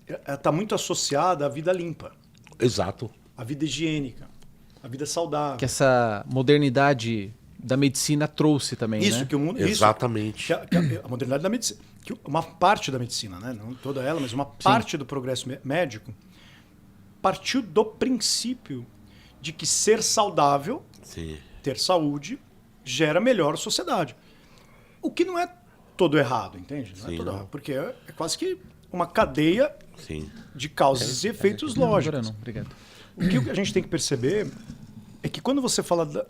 ela está muito associada à vida limpa, Exato. à vida higiênica, à vida saudável. Que essa modernidade da medicina trouxe também, Isso né? que o mundo... Exatamente. Isso, que a modernidade da medicina. Que uma parte da medicina, né? Não toda ela, mas uma parte do progresso médico partiu do princípio de que ser saudável, Sim. ter saúde, gera melhor sociedade. O que não é todo errado, entende? Não é Sim, todo não. errado, porque é quase que uma cadeia Sim. de causas e efeitos Não, agora lógicos. não, obrigado. O que a gente tem que perceber é que quando você fala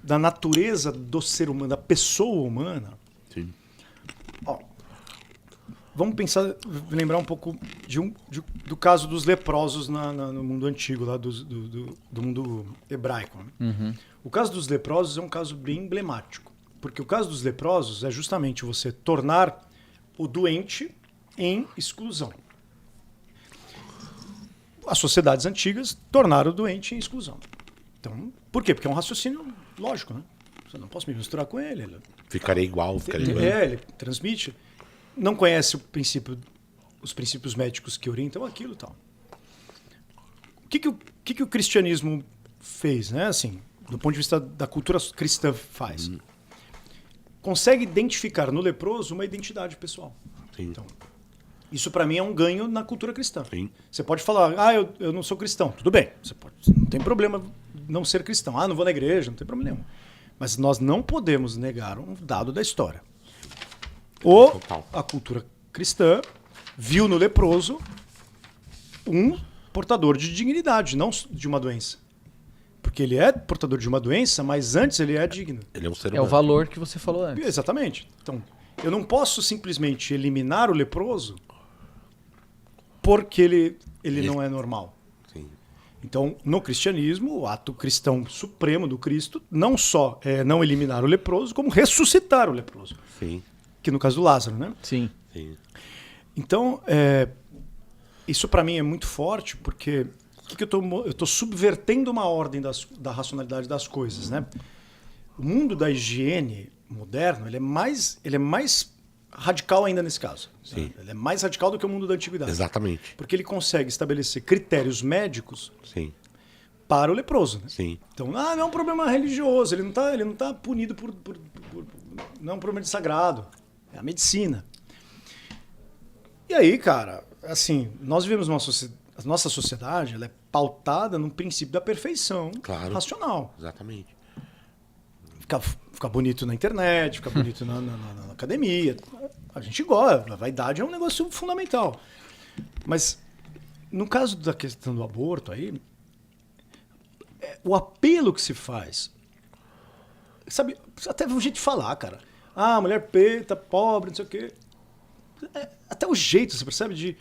da natureza do ser humano, da pessoa humana, Sim. ó, vamos pensar, lembrar um pouco do caso dos leprosos no mundo antigo, lá do mundo hebraico. Né? O caso dos leprosos é um caso bem emblemático, porque o caso dos leprosos é justamente você tornar o doente em exclusão. As sociedades antigas tornaram o doente em exclusão. Então, por quê? Porque é um raciocínio lógico, né? Eu não posso me misturar com ele. Ficarei igual, ficarei igual. Ele transmite. Não conhece os princípios médicos que orientam aquilo e tal. O que o cristianismo fez, né? Assim, do ponto de vista da cultura cristã faz? Consegue identificar no leproso uma identidade pessoal. Sim. Então, isso para mim é um ganho na cultura cristã. Sim. Você pode falar, eu não sou cristão. Tudo bem, não tem problema não ser cristão. Não vou na igreja, não tem problema nenhum. Mas nós não podemos negar um dado da história. Total. A cultura cristã viu no leproso um portador de dignidade, não de uma doença. Porque ele é portador de uma doença, mas antes ele é digno. Ele é um ser É humano. o valor que você falou antes. Exatamente. Então, eu não posso simplesmente eliminar o leproso porque ele não é normal. Sim. Então, no cristianismo, o ato cristão supremo do Cristo não só é não eliminar o leproso, como ressuscitar o leproso. Sim. Que no caso do Lázaro, né? Sim. Sim. Então, isso para mim é muito forte, porque eu estou subvertendo uma ordem da racionalidade das coisas, né? O mundo da higiene moderno, ele é mais radical ainda nesse caso. Sim. Né? Ele é mais radical do que o mundo da antiguidade. Exatamente. Porque ele consegue estabelecer critérios médicos Sim. para o leproso. Né? Sim. Então, não é um problema religioso, ele não tá punido por não é um problema de sagrado, é a medicina. E aí, cara, assim, nós vivemos a nossa sociedade, ela é pautada no princípio da perfeição racional. Exatamente. Ficar bonito na internet, ficar bonito na academia. A gente gosta, a vaidade é um negócio fundamental. Mas, no caso da questão do aborto aí, o apelo que se faz, sabe, até um jeito de falar, cara. Ah, mulher preta, pobre, não sei o quê. Até o jeito, você percebe, de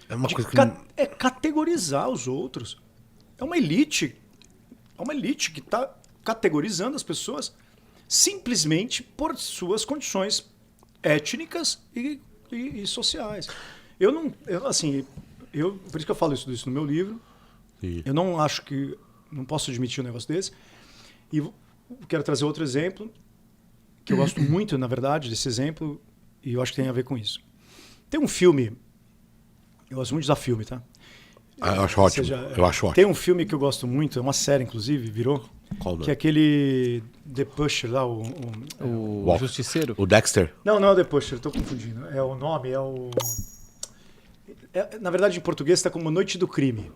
categorizar os outros. É uma elite que está categorizando as pessoas simplesmente por suas condições étnicas e sociais. Assim, por isso que eu falo isso no meu livro. Sim. Eu não acho que... Não posso admitir um negócio desse. E quero trazer outro exemplo, que eu gosto muito, na verdade, desse exemplo, e eu acho que tem a ver com isso. Tem um filme... Eu gosto muito de usar filme, tá? Eu acho ótimo. Eu acho ótimo. Tem um filme que eu gosto muito, é uma série, inclusive, virou. Qual nome? Que é aquele The Pusher lá, O Justiceiro? O Dexter. Não é o The Pusher, eu tô confundindo. É o nome, na verdade, em português está como Noite do Crime.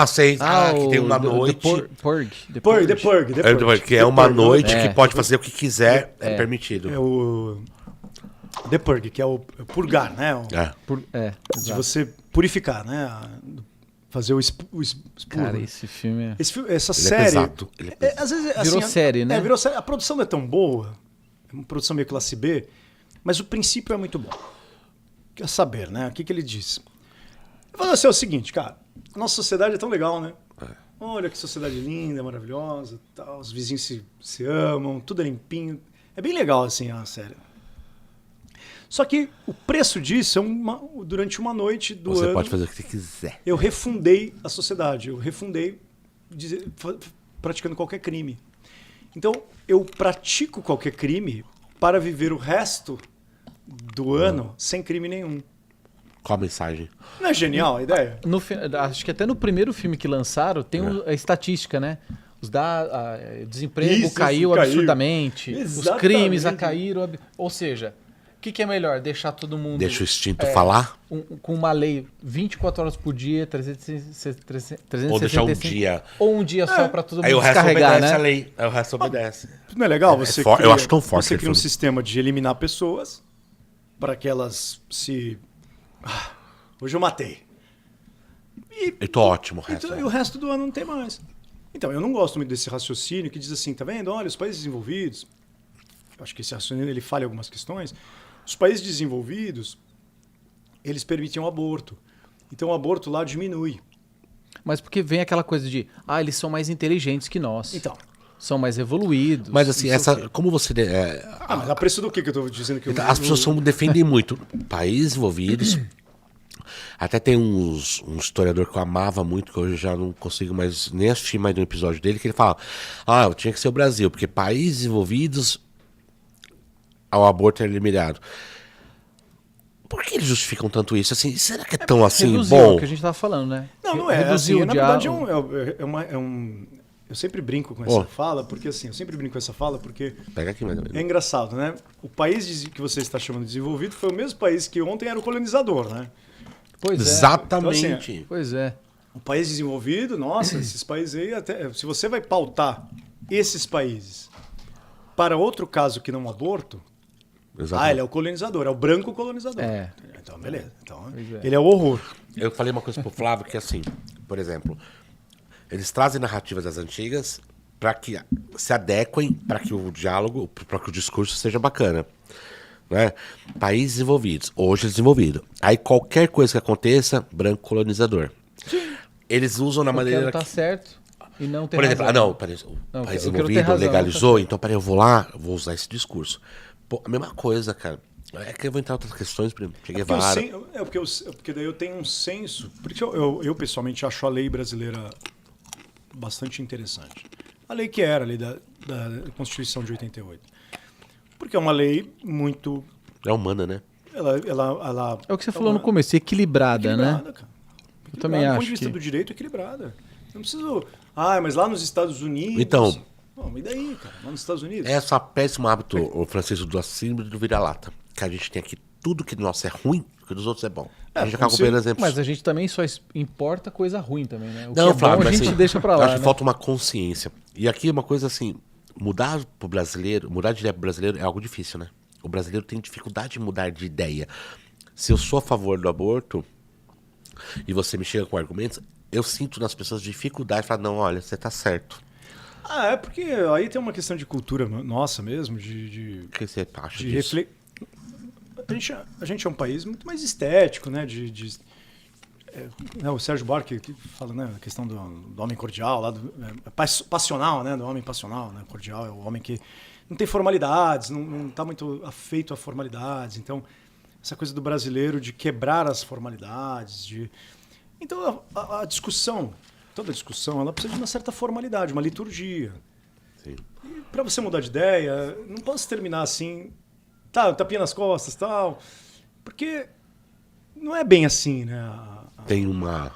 Sei. Que tem uma noite. The Purge. Que é uma noite É. que pode fazer o que quiser, é permitido. É o The Purge, que é o purgar, né? De exato. você purificar, né? Fazer o expurgo. Cara, esse filme é... Essa Ele série... é pesado. Ele é pesado. Às vezes, Virou série, né? Virou série. A produção não é tão boa, é uma produção meio classe B, mas o princípio é muito bom. Quer saber, né? O que ele diz? Ele falou assim, é o seguinte, cara, a nossa sociedade é tão legal, né? Olha que sociedade linda, maravilhosa, tal, os vizinhos se amam, tudo é limpinho. É bem legal, assim, a série. Só que o preço disso é durante uma noite do ano... Você pode fazer o que você quiser. Eu refundei a sociedade, praticando qualquer crime. Então, eu pratico qualquer crime para viver o resto do ano sem crime nenhum. Qual a mensagem? Não é genial a ideia? Acho que até no primeiro filme que lançaram tem a estatística, né? O desemprego caiu absurdamente, os crimes caíram. Ou seja, o que é melhor? Deixar todo mundo... Deixa o instinto falar? Com uma lei 24 horas por dia, 365... Ou deixar um dia... Ou um dia só para todo mundo Aí o resto descarregar, obedece né? a lei. Aí o resto obedece. Não é legal? Eu acho tão forte Você cria um aquele filme. sistema de eliminar pessoas para que elas se... hoje eu matei. Eu tô ótimo o resto. E o resto do ano não tem mais. Então, eu não gosto muito desse raciocínio que diz assim, tá vendo? Olha, os países desenvolvidos... Eu acho que esse raciocínio ele falha algumas questões. Os países desenvolvidos, eles permitem o aborto. Então, o aborto lá diminui. Mas porque vem aquela coisa de, eles são mais inteligentes que nós. Então. São mais evoluídos. Mas assim, como você... Mas a preço do que eu estou dizendo que... As pessoas defendem muito. Países envolvidos... Até tem um historiador que eu amava muito, que hoje eu já não consigo mais nem assistir mais um episódio dele, que ele fala, eu tinha que ser o Brasil, porque países envolvidos ao aborto é eliminado. Por que eles justificam tanto isso? Assim, será que é tão assim bom? É o que a gente estava falando, né? Não é. Reduziu na verdade, eu sempre brinco com essa fala, porque Pega aqui mais ou menos. É engraçado, né? O país que você está chamando de desenvolvido foi o mesmo país que ontem era o colonizador, né? Pois é. Exatamente. Então, assim, pois é. O país desenvolvido, nossa, esses países aí, até se você vai pautar esses países para outro caso que não o aborto, ele é o colonizador, é o branco colonizador. Então, beleza. Então, ele é o horror. Eu falei uma coisa pro Flávio que assim, por exemplo, eles trazem narrativas das antigas para que se adequem para que o diálogo, para que o discurso seja bacana. Né? Países desenvolvidos, hoje desenvolvido. Aí qualquer coisa que aconteça, branco colonizador. Eles usam na maneira tá certo e não tem por exemplo, razão. o país desenvolvido legalizou, então peraí, eu vou usar esse discurso. Pô, a mesma coisa, cara. É que eu vou entrar em outras questões, por exemplo, Che Guevara. Porque daí eu tenho um senso. Porque eu pessoalmente acho a lei brasileira bastante interessante. A lei que era a lei da Constituição de 88. Porque é uma lei muito... É humana, né? Ela é o que você falou no começo, equilibrada, né? Cara. Eu também acho. Do ponto de vista do direito, equilibrada. Não preciso... mas lá nos Estados Unidos... Então... e daí, cara? Lá nos Estados Unidos... É essa péssimo hábito, o Francisco, do síndrome do vira-lata. Que a gente tem aqui tudo que nosso é ruim, que dos outros é bom. A gente acaba copiando exemplos. Mas a gente também só importa coisa ruim também, né? O não, que é Flávio, bom, a gente deixa pra lá. Acho que falta uma consciência. E aqui uma coisa assim... Mudar de ideia pro brasileiro é algo difícil, né? O brasileiro tem dificuldade de mudar de ideia. Se eu sou a favor do aborto e você me chega com argumentos, eu sinto nas pessoas dificuldade de falar, não, olha, você tá certo. É porque aí tem uma questão de cultura nossa mesmo, O que você acha disso? A gente é um país muito mais estético, né? O Sérgio Buarque que fala, né, a questão do homem cordial, lá passional, né, do homem passional, né, cordial é o homem que não tem formalidades, não está muito afeito a formalidades. Então, essa coisa do brasileiro de quebrar as formalidades. Então, a discussão, toda discussão, ela precisa de uma certa formalidade, uma liturgia. Para você mudar de ideia, não posso terminar assim, tá, tapinha nas costas, tal, porque não é bem assim, né? Tem uma...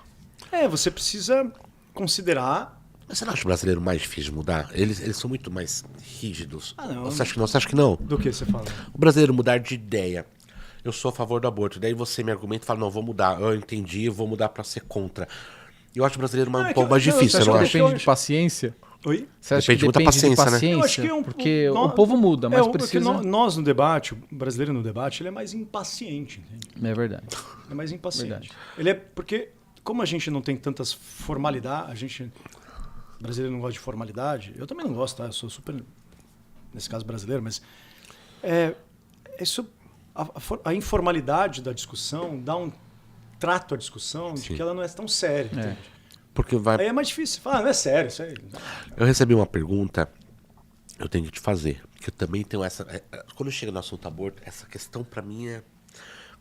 Você precisa considerar... Mas você não acha o brasileiro mais difícil de mudar? Eles são muito mais rígidos. Não. Você acha que não? Você acha que não? Do que você fala? O brasileiro mudar de ideia. Eu sou a favor do aborto. Daí você me argumenta e fala, não, vou mudar. Eu entendi, vou mudar pra ser contra. Eu acho o brasileiro um pouco mais difícil, Você eu não acha acho? que depende de paciência? Oi? Você acha Depende que muito da depende de paciência, né? paciência? Eu acho que porque o povo muda, mas precisa... Nós no debate, o brasileiro no debate, ele é mais impaciente, entende? É verdade. É mais impaciente. Verdade. Ele é porque, como a gente não tem tantas formalidades, o brasileiro não gosta de formalidade, eu também não gosto, tá? Eu sou super, nesse caso, brasileiro, mas isso, a informalidade da discussão dá um trato à discussão de que ela não é tão séria, entende? Porque vai... Aí é mais difícil. Não é sério isso aí. Eu recebi uma pergunta, eu tenho que te fazer. Que eu também tenho essa... Quando chega no assunto aborto, essa questão pra mim é...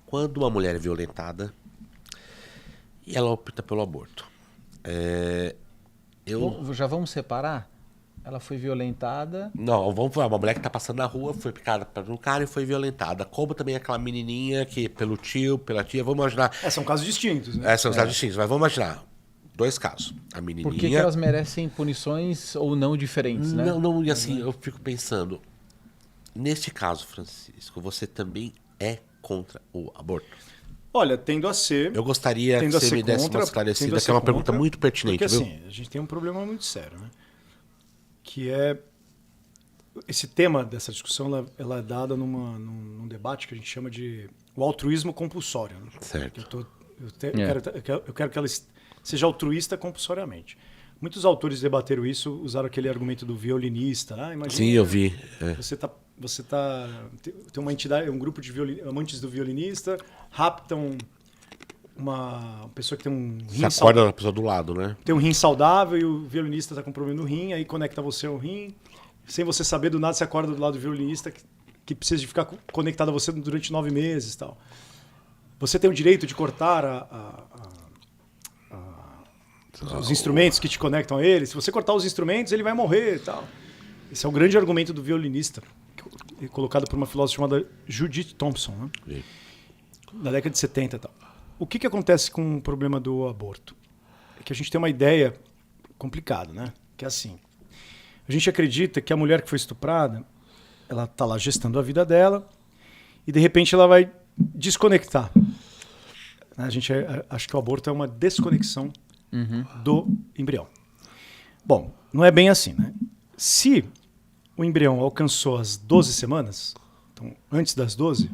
Quando uma mulher é violentada e ela opta pelo aborto. Já vamos separar? Ela foi violentada... Não, vamos falar, uma mulher que tá passando na rua, foi picada por um cara e foi violentada. Como também aquela menininha que pelo tio, pela tia, vamos imaginar... São casos distintos, né? São casos distintos, mas vamos imaginar... 2 casos. A menininha... Por que elas merecem punições ou não diferentes, né? Não, e assim, eu fico pensando... Neste caso, Francisco, você também é contra o aborto? Olha, tendo a ser... Eu gostaria que você me desse uma esclarecida, que é uma pergunta muito pertinente, porque, viu? assim, a gente tem um problema muito sério, né? Que é... Esse tema dessa discussão, ela é dada num debate que a gente chama de o altruísmo compulsório. Né? Certo. Eu quero que ela seja altruísta compulsoriamente. Muitos autores debateram isso, usaram aquele argumento do violinista. Imagina, sim, eu vi. Você tem uma entidade, um grupo de amantes do violinista, raptam uma pessoa que tem um rim Você acorda na pessoa do lado, né? Tem um rim saudável e o violinista está com problema no rim, aí conecta você ao rim. Sem você saber, do nada você acorda do lado do violinista que precisa de ficar conectado a você durante 9 meses e tal. Você tem o direito de cortar os instrumentos que te conectam a ele. Se você cortar os instrumentos, ele vai morrer e tal. Esse é o grande argumento do violinista, colocado por uma filósofa chamada Judith Thompson, né? Na década de 70 e tal. O que acontece com o problema do aborto? É que a gente tem uma ideia complicada, né? Que é assim. A gente acredita que a mulher que foi estuprada, ela está lá gestando a vida dela e, de repente, ela vai desconectar. A gente acha que o aborto é uma desconexão do embrião. Bom, não é bem assim, né? Se o embrião alcançou as 12 semanas, então antes das 12,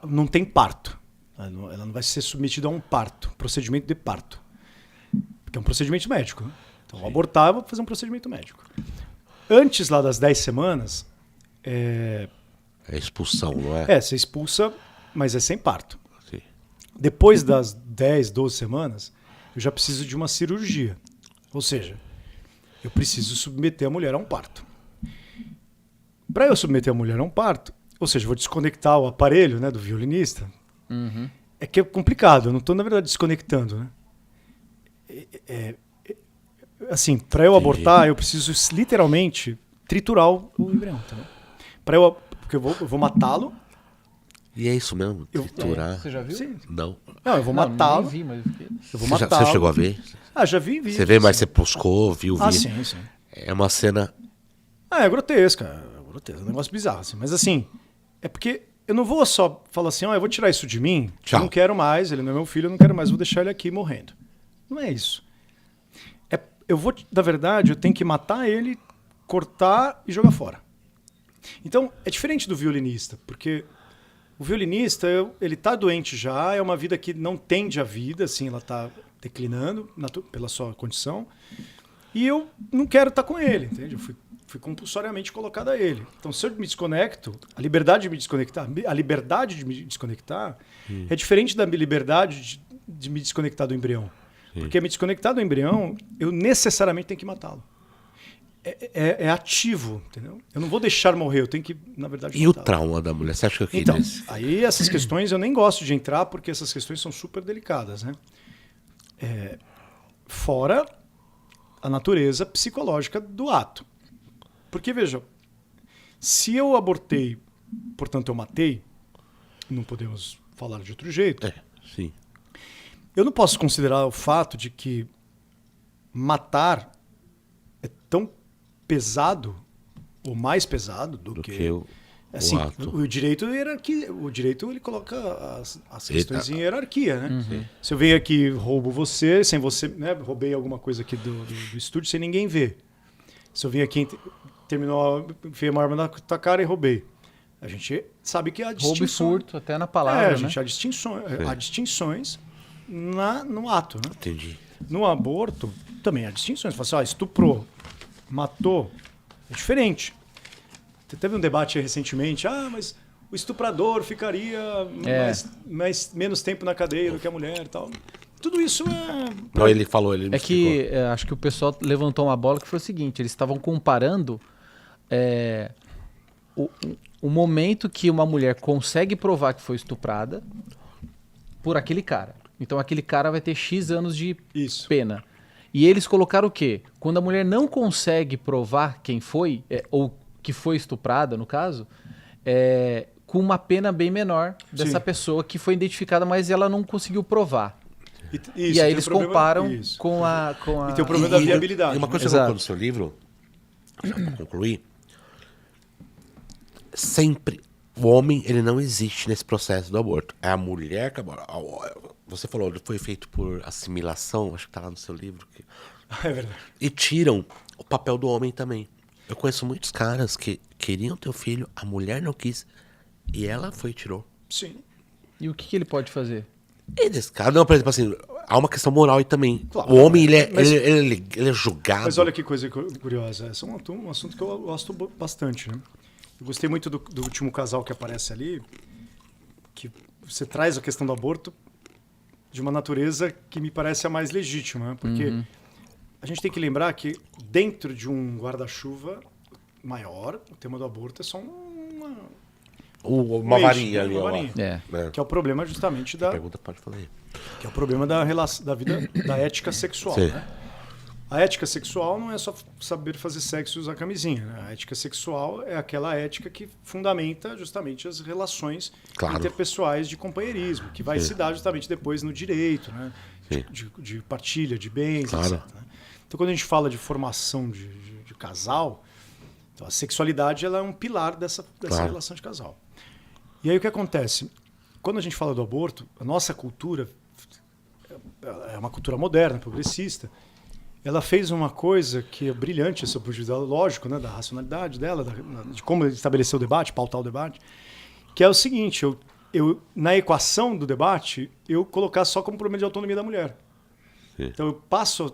não tem parto. Ela não vai ser submetida a um parto, procedimento de parto. Porque é um procedimento médico. Né? Então, abortar, vou fazer um procedimento médico. Antes lá das 10 semanas... É expulsão, não é? Você expulsa, mas é sem parto. Sim. Depois das 10, 12 semanas, eu já preciso de uma cirurgia. Ou seja, eu preciso submeter a mulher a um parto. Para eu submeter a mulher a um parto, ou seja, vou desconectar o aparelho, né, do violinista, é que é complicado. Eu não estou, na verdade, desconectando. Né? Assim, para eu abortar, eu preciso literalmente triturar o embrião. Tá? Porque eu vou matá-lo. E é isso mesmo? Triturar? Você já viu? Sim. Não. Não, eu vou matá-lo. Nem vi, mas... Eu vou matá-lo. Você chegou a ver? Já vi vídeo. Você vê, mas você buscou, viu? Sim. É uma cena... É grotesca. É um negócio bizarro. Assim. Mas assim, é porque eu não vou só falar assim, eu vou tirar isso de mim, eu não quero mais, ele não é meu filho, eu não quero mais, vou deixar ele aqui morrendo. Não é isso. Na verdade, eu tenho que matar ele, cortar e jogar fora. Então, é diferente do violinista, porque o violinista, ele está doente já, é uma vida que não tende à vida, assim, ela está declinando pela sua condição, e eu não quero estar com ele, entende? Eu fui compulsoriamente colocado a ele. Então, se eu me desconecto, a liberdade de me desconectar é diferente da liberdade de me desconectar do embrião. Porque me desconectar do embrião, eu necessariamente tenho que matá-lo. é ativo, entendeu? Eu não vou deixar morrer, eu tenho que, na verdade... E o matar. trauma da mulher? Você acha que eu Então, queria... aí essas questões eu nem gosto de entrar, porque essas questões são super delicadas, né? Fora a natureza psicológica do ato. Porque, veja, se eu abortei, portanto eu matei, não podemos falar de outro jeito, Sim. eu não posso considerar o fato de que matar é tão pesado, ou mais pesado, do que o assim, ato. o direito ele coloca as questões em hierarquia, né? Sim. Se eu venho aqui roubo você, sem você, né, roubei alguma coisa aqui do estúdio sem ninguém ver. Se eu venho aqui enfiei uma arma na tua cara e roubei. A gente sabe que há Roubo e distinção. furto, até na palavra, a né? gente há distinções no ato, né? Entendi. No aborto, também há distinções. Fala assim, estuprou, matou, é diferente. Teve um debate aí recentemente, mas o estuprador ficaria menos tempo na cadeia do que a mulher e tal. Tudo isso é... Não, ele falou, ele me É que explicou. acho que o pessoal levantou uma bola que foi o seguinte, eles estavam comparando o momento que uma mulher consegue provar que foi estuprada por aquele cara. Então aquele cara vai ter X anos de pena. E eles colocaram o quê? Quando a mulher não consegue provar quem foi, ou que foi estuprada, no caso, com uma pena bem menor dessa pessoa que foi identificada, mas ela não conseguiu provar. E aí eles comparam com a... E tem o problema da viabilidade. E uma coisa que você colocou no seu livro, só para concluir, sempre o homem ele não existe nesse processo do aborto. É a mulher que aborta. Você falou, foi feito por assimilação, acho que tá lá no seu livro. É verdade. E tiram o papel do homem também. Eu conheço muitos caras que queriam ter um filho, a mulher não quis, e ela foi e tirou. Sim. E o que ele pode fazer? Eles, cara, não, por exemplo, assim, há uma questão moral aí também. Claro, o homem, ele é julgado. Mas olha que coisa curiosa. Esse é um assunto que eu gosto bastante, né? Eu gostei muito do último casal que aparece ali, que você traz a questão do aborto de uma natureza que me parece a mais legítima, né? Porque a gente tem que lembrar que dentro de um guarda-chuva maior, o tema do aborto é só uma varinha ali, uma ó. varinha. Que é o problema justamente da... Pergunta, pode falar aí. Que é o problema da relação, da vida, da ética sexual, Sim. né? A ética sexual não é só saber fazer sexo e usar camisinha, né? A ética sexual é aquela ética que fundamenta justamente as relações interpessoais de companheirismo, que vai se dar justamente depois no direito, né? De partilha de bens, etc. Né? Então, quando a gente fala de formação de casal, então a sexualidade ela é um pilar dessa relação de casal. E aí o que acontece? Quando a gente fala do aborto, a nossa cultura é uma cultura moderna, progressista. Ela fez uma coisa que é brilhante, esse é o ponto de vista lógico, né, da racionalidade dela, de como estabelecer o debate, pautar o debate, que é o seguinte, eu na equação do debate, eu colocar só como problema de autonomia da mulher. Sim. Então eu passo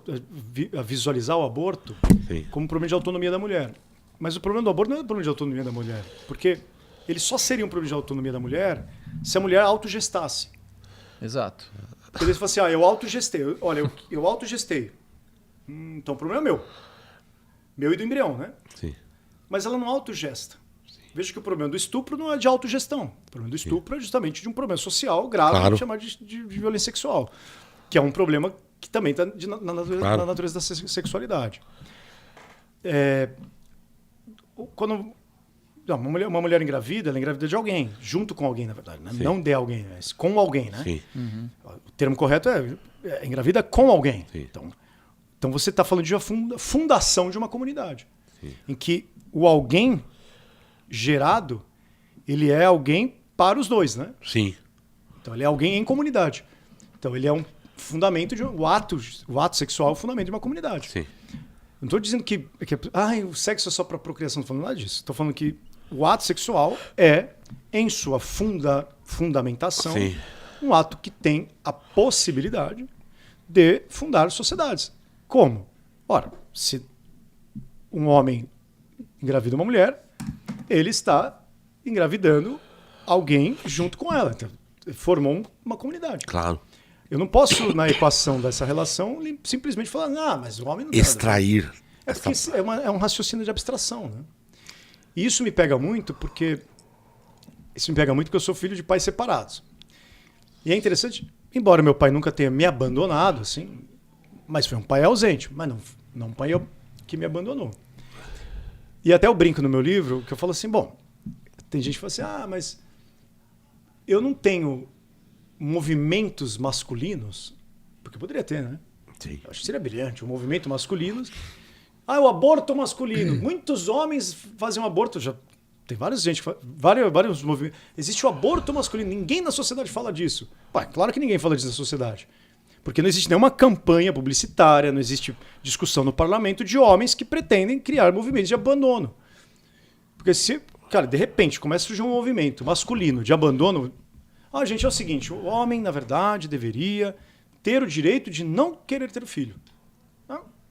a visualizar o aborto como problema de autonomia da mulher. Mas o problema do aborto não é o problema de autonomia da mulher, porque ele só seria um problema de autonomia da mulher se a mulher autogestasse. Exato. Porque eles falam assim, eu autogestei, olha, eu autogestei. Então o problema é meu e do embrião, né? Sim. Mas ela não autogesta. Veja que o problema do estupro não é de autogestão. O problema do estupro é justamente de um problema social grave, chamado de violência sexual, que é um problema que também está na natureza da sexualidade. Quando uma mulher engravida, ela engravida de alguém, junto com alguém, na verdade. Né? Não de alguém, mas com alguém, né? Sim. O termo correto é engravida com alguém. Então você está falando de uma fundação de uma comunidade, em que o alguém gerado, ele é alguém para os dois, né? Sim. Então ele é alguém em comunidade. Então ele é um fundamento o ato sexual é o fundamento de uma comunidade. Sim. Não estou dizendo que o sexo é só para procriação, não estou falando nada disso. Estou falando que o ato sexual é, em sua fundamentação, um ato que tem a possibilidade de fundar sociedades. Como? Ora, se um homem engravida uma mulher, ele está engravidando alguém junto com ela. Então, formou uma comunidade. Claro. Eu não posso, na equação dessa relação, simplesmente falar, mas o homem não... Extrair. É porque é um raciocínio de abstração, né? E isso me pega muito porque eu sou filho de pais separados. E é interessante, embora meu pai nunca tenha me abandonado, assim, mas foi um pai ausente, mas não um pai que me abandonou. E até eu brinco no meu livro, que eu falo assim, bom, tem gente que fala assim, mas eu não tenho movimentos masculinos, porque poderia ter, né? Sim. Eu acho que seria brilhante, um movimento masculino. O aborto masculino. Muitos homens fazem um aborto, já tem vários movimentos. Existe o aborto masculino, ninguém na sociedade fala disso. Claro que ninguém fala disso na sociedade. Porque não existe nenhuma campanha publicitária, não existe discussão no parlamento de homens que pretendem criar movimentos de abandono. Porque de repente, começa a surgir um movimento masculino de abandono. Gente, é o seguinte, o homem, na verdade, deveria ter o direito de não querer ter o filho.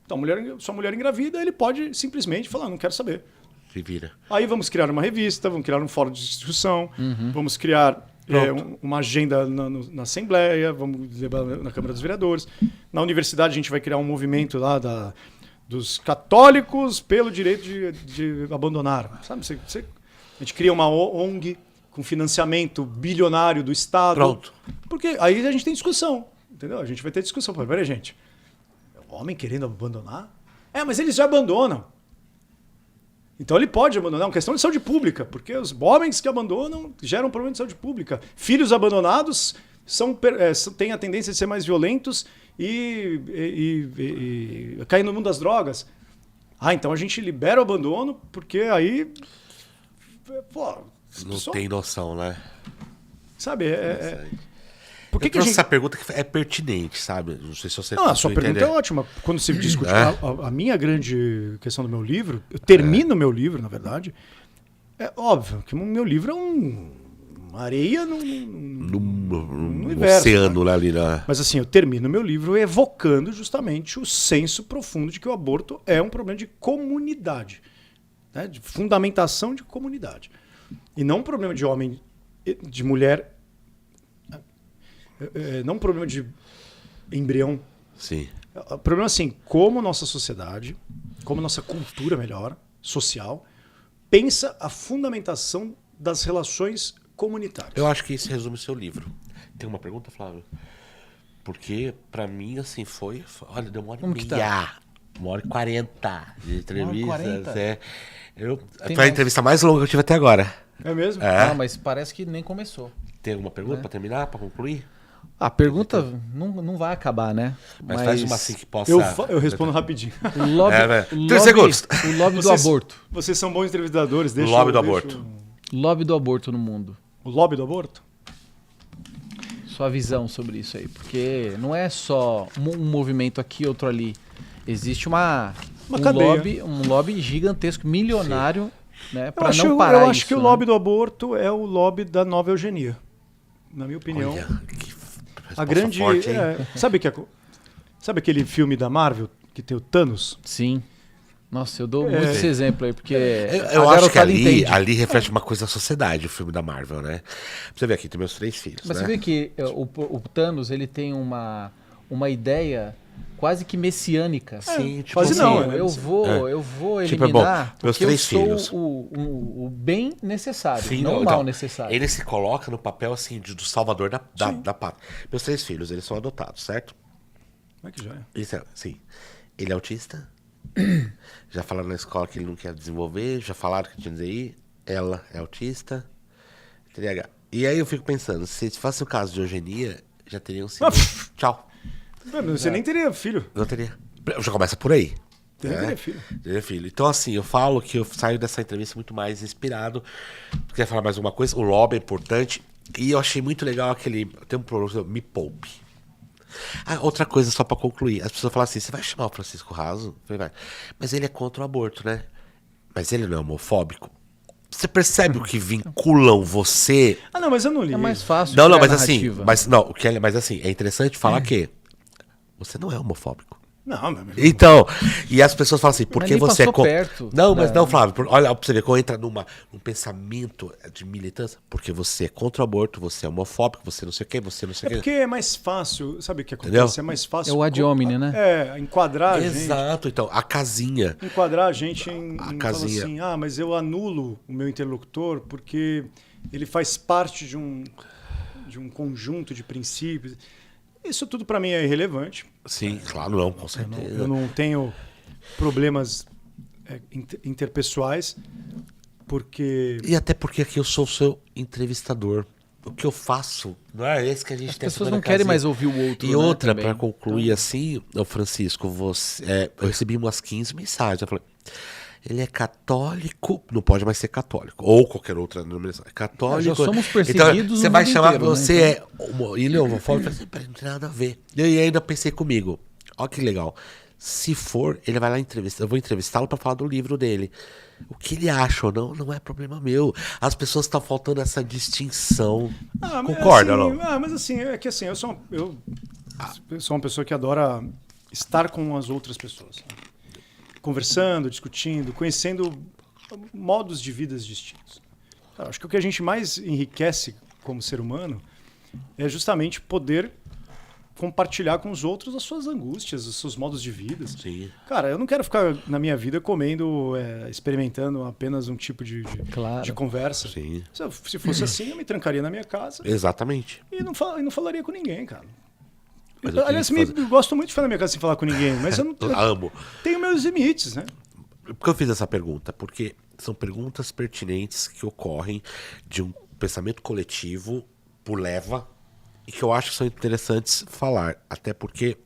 Então, sua mulher engravida, ele pode simplesmente falar, não quero saber. Se vira. Aí vamos criar uma revista, vamos criar um fórum de discussão, vamos criar uma agenda na Assembleia, vamos levar na Câmara dos Vereadores. Na universidade a gente vai criar um movimento lá dos católicos pelo direito de abandonar. Sabe? A gente cria uma ONG com financiamento bilionário do Estado. Pronto. Porque aí a gente tem discussão, entendeu? A gente vai ter discussão. Peraí, gente, o homem querendo abandonar? Mas eles já abandonam. Então ele pode abandonar, é uma questão de saúde pública, porque os homens que abandonam geram um problema de saúde pública. Filhos abandonados têm a tendência de ser mais violentos e cair no mundo das drogas. Então a gente libera o abandono, porque aí... Não tem noção, né? Sabe, Por que trouxe essa pergunta que é pertinente, sabe? Não sei se você a sua pergunta é ótima. Quando se discute a minha grande questão do meu livro, eu termino o meu livro, na verdade, é óbvio que o meu livro é uma areia no universo, oceano, né? Ali na... Mas assim, eu termino o meu livro evocando justamente o senso profundo de que o aborto é um problema de comunidade, né? De fundamentação de comunidade. E não um problema de homem, de mulher... não um problema de embrião. Sim. O problema é assim, como nossa sociedade, como nossa cultura melhor, social, pensa a fundamentação das relações comunitárias. Eu acho que isso resume o seu livro. Tem uma pergunta, Flávio? Porque, pra mim, assim, olha, deu 1h30. Tá? 1h40 de entrevista. 1h40? Foi a entrevista mais longa que eu tive até agora. É mesmo? Mas parece que nem começou. Tem alguma pergunta pra terminar, pra concluir? A pergunta não vai acabar, né? Mas faz uma assim que possa... Eu respondo rapidinho. O lobby, 3 segundos. O lobby do aborto. Vocês são bons entrevistadores. O lobby do aborto. Lobby do aborto no mundo. O lobby do aborto? Sua visão sobre isso aí. Porque não é só um movimento aqui, outro ali. Existe um lobby gigantesco, milionário, né, para não parar isso. Eu acho que o lobby do aborto é o lobby da nova eugenia. Na minha opinião. Olha, que a grande forte, hein? Sabe aquele filme da Marvel que tem o Thanos? Sim. Nossa, eu dou muito esse exemplo aí, porque eu acho que ali reflete uma coisa da sociedade, o filme da Marvel, né? Você vê aqui, tem meus 3 filhos, Mas né? você vê que o Thanos, ele tem uma ideia quase que messiânica. Sim, tipo quase assim, não. Eu vou Tipo, eliminar meus porque 3 filhos. sou o bem necessário, Sim, não o mal necessário. Ele se coloca no papel assim do salvador da pátria. Meus 3 filhos, eles são adotados, certo? Como é que já é? Isso sim. Ele é autista. Já falaram na escola que ele não quer desenvolver. Já falaram que tinha DI. Ela é autista. TDAH. E aí eu fico pensando, se fosse o caso de eugenia, já teriam sido... Tchau. Você nem teria filho. Não teria. Já começa por aí. Teria filho. Teria filho. Então, assim, eu falo que eu saio dessa entrevista muito mais inspirado. Quer falar mais alguma coisa? O lobby é importante. E eu achei muito legal tem um programa, Me Poupe. Outra coisa, só pra concluir. As pessoas falam assim, você vai chamar o Francisco Raso? Eu falei, vai. Mas ele é contra o aborto, né? Mas ele não é homofóbico? Você percebe o que vinculam você... não, mas eu não li. É mais fácil. Não, mas assim, mas assim, é interessante falar que você não é homofóbico. Não, mas... Então, e as pessoas falam assim, Mas porque nem você passou perto Não, mas da- não, Flávio, olha pra você ver, quando entra num pensamento de militância, porque você é contra o aborto, você é homofóbico, você não sei o quê, você não sei É o quê. porque é mais fácil, sabe o que acontece? Entendeu? É mais fácil... É o ad hominem, né? Enquadrar a gente. Exato, então, a casinha. Enquadrar a gente em falar casinha. assim, mas eu anulo o meu interlocutor porque ele faz parte de um conjunto de princípios. Isso tudo para mim é irrelevante. Sim, claro, não, com certeza. Eu não tenho problemas interpessoais, porque... E até porque aqui eu sou o seu entrevistador. O que eu faço, não é esse que a gente As tem pessoas essa não querem casinha. mais ouvir o outro, E né, outra, também. pra concluir assim, ô Francisco, eu recebi umas 15 mensagens. Eu falei, ele é católico, não pode mais ser católico. Ou qualquer outra denominação. É católico. Já somos perseguidos Então, você no vai mundo chamar, inteiro, né? você é ele é homofóbico. Eu falei assim, não tem nada a ver. E aí ainda pensei comigo, ó que legal. Se for, ele vai lá entrevistar. Eu vou entrevistá-lo pra falar do livro dele. O que ele acha ou não é problema meu. As pessoas estão faltando essa distinção. Mas Concorda, assim, não? mas assim, é que assim, eu sou uma pessoa que adora estar com as outras pessoas. Né? Conversando, discutindo, conhecendo modos de vidas distintos. Cara, acho que o que a gente mais enriquece como ser humano é justamente poder compartilhar com os outros as suas angústias, os seus modos de vida. Sim. Cara, eu não quero ficar na minha vida comendo, experimentando apenas um tipo de conversa. Sim. Se fosse assim, eu me trancaria na minha casa Exatamente. e não falaria com ninguém, cara. Mas eu Aliás, queria fazer- eu gosto muito de ficar na minha casa sem falar com ninguém, mas eu não Eu amo. tenho meus limites, né? Por que eu fiz essa pergunta? Porque são perguntas pertinentes que ocorrem de um pensamento coletivo por leva e que eu acho que são interessantes falar. Até porque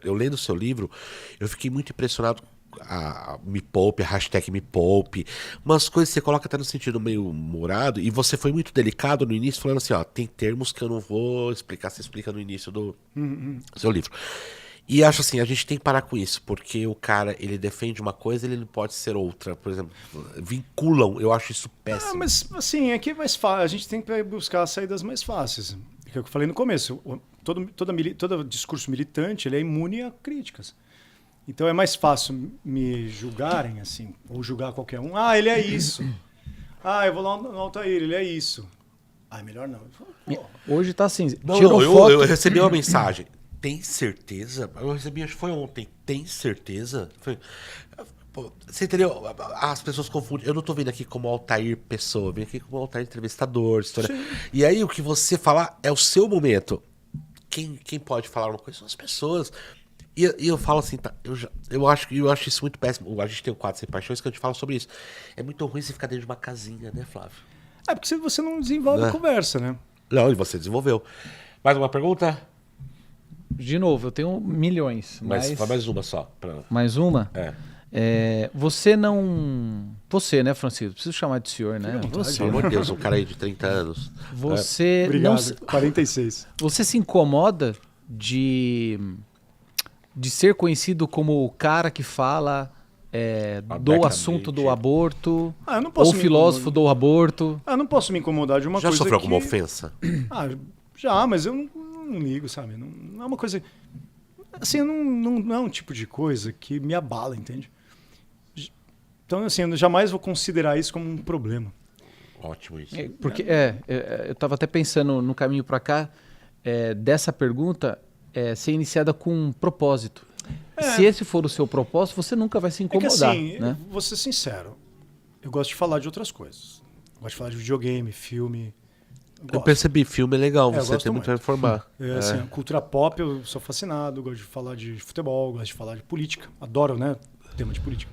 eu lendo o seu livro, eu fiquei muito impressionado a Me Poupe, a hashtag Me Poupe, umas coisas que você coloca até no sentido meio humorado, e você foi muito delicado no início, falando assim, ó, tem termos que eu não vou explicar, você explica no início do seu livro. E acho assim, a gente tem que parar com isso, porque o cara, ele defende uma coisa, ele não pode ser outra. Por exemplo, vinculam, eu acho isso péssimo. Mas assim, é que é mais fácil. A gente tem que buscar saídas mais fáceis. É o que eu falei no começo. Todo discurso militante ele é imune a críticas. Então é mais fácil me julgarem assim, ou julgar qualquer um. Ele é isso. Eu vou lá no Altair, ele é isso. É melhor não. Hoje tá assim, Não, tirou não, foto... eu recebi uma mensagem. Tem certeza? Eu recebi, acho que foi ontem. Tem certeza? Pô, você entendeu? As pessoas confundem. Eu não tô vindo aqui como Altair pessoa, eu vim aqui como Altair entrevistador, história. E aí o que você falar é o seu momento. Quem pode falar uma coisa são as pessoas. E eu falo assim, tá, eu acho isso muito péssimo. A gente tem um quadro Sem Paixões que a gente fala sobre isso. É muito ruim você ficar dentro de uma casinha, né, Flávio? Porque você não desenvolve a conversa, né? Não, e você desenvolveu. Mais uma pergunta? De novo, eu tenho milhões. Mas só mais uma só. Mais uma? É. Você não... Você, né, Francisco? Preciso chamar de senhor, né? Você. Pelo amor de Deus, um cara aí de 30 anos. Você Obrigado. não... 46. Você se incomoda de ser conhecido como o cara que fala do Abertamente. assunto do aborto, Eu não posso ou me filósofo incomodar. do aborto? Eu não posso me incomodar de uma Já coisa sofreu que... alguma ofensa? Já, mas eu não ligo, sabe? Não é uma coisa... Assim, não é um tipo de coisa que me abala, entende? Então, assim, eu jamais vou considerar isso como um problema. Ótimo isso. Porque eu estava até pensando no caminho para cá, dessa pergunta ser iniciada com um propósito. Se esse for o seu propósito, você nunca vai se incomodar. assim, né? vou ser sincero, eu gosto de falar de outras coisas. Eu gosto de falar de videogame, filme. Eu percebi, filme é legal, Eu você gosto tem muito a muito. informar. Assim, cultura pop, eu sou fascinado, gosto de falar de futebol, gosto de falar de política. Adoro, né, o tema de política.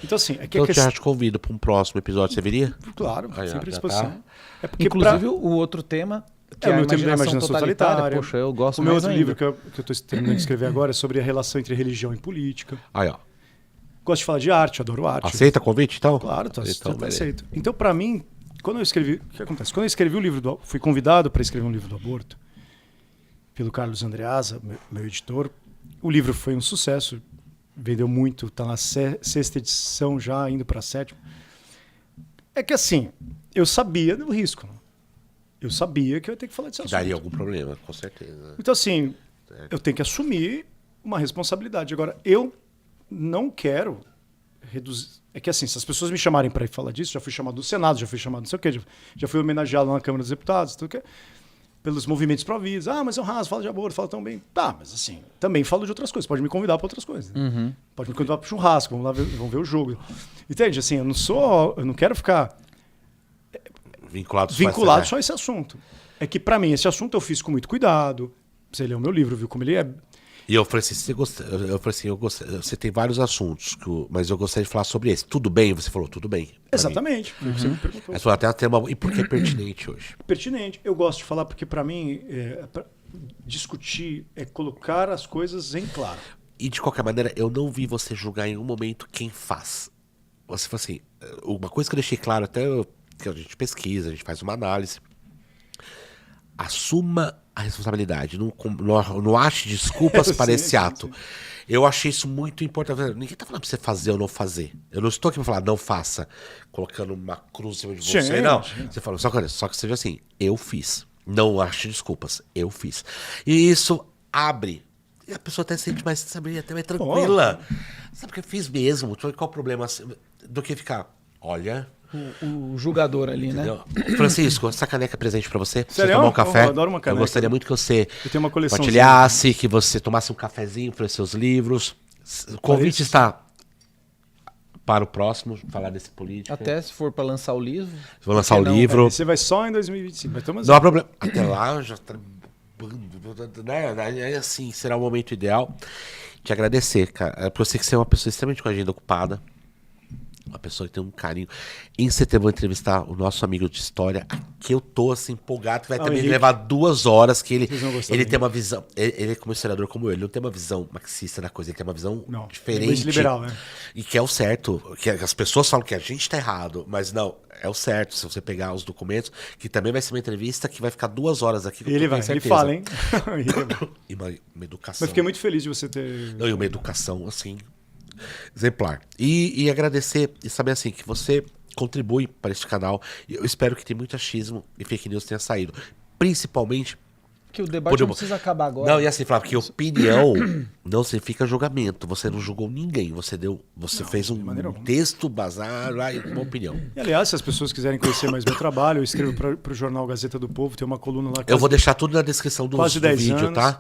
Então, assim, é que Então eu já te convido para um próximo episódio, você viria? Claro, Aí, ó, sempre à já disposição. tá. É porque Inclusive, o outro tema, que o é a meu tema da imaginação imaginação totalitária. totalitária. Poxa, eu gosto O meu mais outro ainda. livro que eu estou terminando de escrever agora é sobre a relação entre religião e política. Aí, ó. Gosto de falar de arte, adoro arte. Aceita convite, então? Claro, tá Então, beleza. aceito. Então, para mim, quando eu escrevi... O que acontece? Quando eu escrevi o livro fui convidado para escrever um livro do aborto pelo Carlos Andreasa, meu editor. O livro foi um sucesso, vendeu muito, está na sexta edição já, indo para a sétima. É que assim, eu sabia do risco. Eu sabia que eu ia ter que falar desse Que assunto. daria algum problema, com certeza. Então assim, eu tenho que assumir uma responsabilidade. Agora, eu não quero reduzir. É que assim, se as pessoas me chamarem para ir falar disso, já fui chamado do Senado, já fui chamado não sei o quê, já fui homenageado lá na Câmara dos Deputados, tudo que, pelos movimentos pró-vida. Ah, mas eu raso, falo de aborto, falo tão bem. Tá, mas assim, também falo de outras coisas. Pode me convidar para outras coisas. Né? Pode me convidar para churrasco, vamos lá vamos ver o jogo. Entende? Assim, eu não quero ficar Vinculado só a esse assunto. É que, para mim, esse assunto eu fiz com muito cuidado. Você leu o meu livro, viu como ele é. E eu falei assim, você tem vários assuntos, mas eu gostaria de falar sobre esse. Tudo bem? Você falou, tudo bem. Exatamente. Você me perguntou. E por que é pertinente hoje? Pertinente. Eu gosto de falar porque, para mim, discutir é colocar as coisas em claro. E, de qualquer maneira, eu não vi você julgar em um momento quem faz. Você falou assim, uma coisa que eu deixei claro, até que a gente pesquisa, a gente faz uma análise. Assuma a responsabilidade. Não ache desculpas para esse ato. Eu achei isso muito importante. Ninguém está falando para você fazer ou não fazer. Eu não estou aqui para falar não faça, colocando uma cruz em cima de você. Não. Você falou, só que seja assim, eu fiz. Não ache desculpas, eu fiz. E isso abre. E a pessoa até se sente mais, sabe, até mais tranquila. Sabe que eu fiz mesmo. Qual o problema? Do que ficar, olha... O julgador ali, entendeu? né? Francisco, essa caneca é presente pra você. Sério? Você tomar um café. Eu adoro uma caneca. Eu gostaria muito que você tenho uma compartilhasse, que você tomasse um cafezinho para os seus livros. O convite está para o próximo, falar desse político. Até se for para lançar o livro. Vou lançar o livro. Você vai só em 2025. Vai tomar não há problema. Até lá, eu já assim, será o momento ideal. Te agradecer, cara. Por você que você é uma pessoa extremamente com a agenda ocupada. Uma pessoa que tem um carinho. Em setembro, vou entrevistar o nosso amigo de história. Aqui eu tô assim, empolgado, que vai também levar 2 horas. Que ele tem uma visão. Ele é como historiador como eu, ele não tem uma visão marxista da coisa, ele tem uma visão diferente. Mais liberal, né? E que é o certo. Que as pessoas falam que a gente tá errado, mas não, é o certo. Se você pegar os documentos, que também vai ser uma entrevista que vai ficar 2 horas aqui. Ele fala, hein? E uma educação. Mas fiquei muito feliz de você ter. Não, e uma educação, assim. Exemplar. E agradecer e saber assim que você contribui para este canal. Eu espero que tenha muito achismo e fake news tenha saído. Principalmente. Que o debate não precisa acabar agora. Não, e assim, Flávio, porque opinião não significa julgamento. Você não julgou ninguém. Você fez um texto, bazar, uma opinião. E, aliás, se as pessoas quiserem conhecer mais meu trabalho, eu escrevo para o jornal Gazeta do Povo, tem uma coluna lá. Eu vou deixar tudo na descrição do vídeo, tá?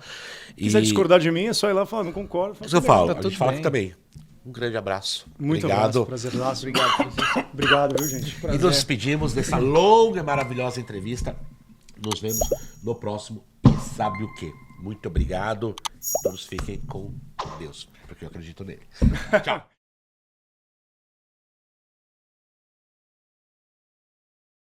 Se quiser discordar de mim, é só ir lá e falar, não concordo. Isso eu falo, a gente fala aqui também. Um grande abraço. Muito obrigado. Prazerzaço. Obrigado, viu, gente? Prazer. E nos despedimos dessa longa e maravilhosa entrevista. Nos vemos no próximo E Sabe o Quê. Muito obrigado. Todos fiquem com Deus, porque eu acredito nele. Tchau.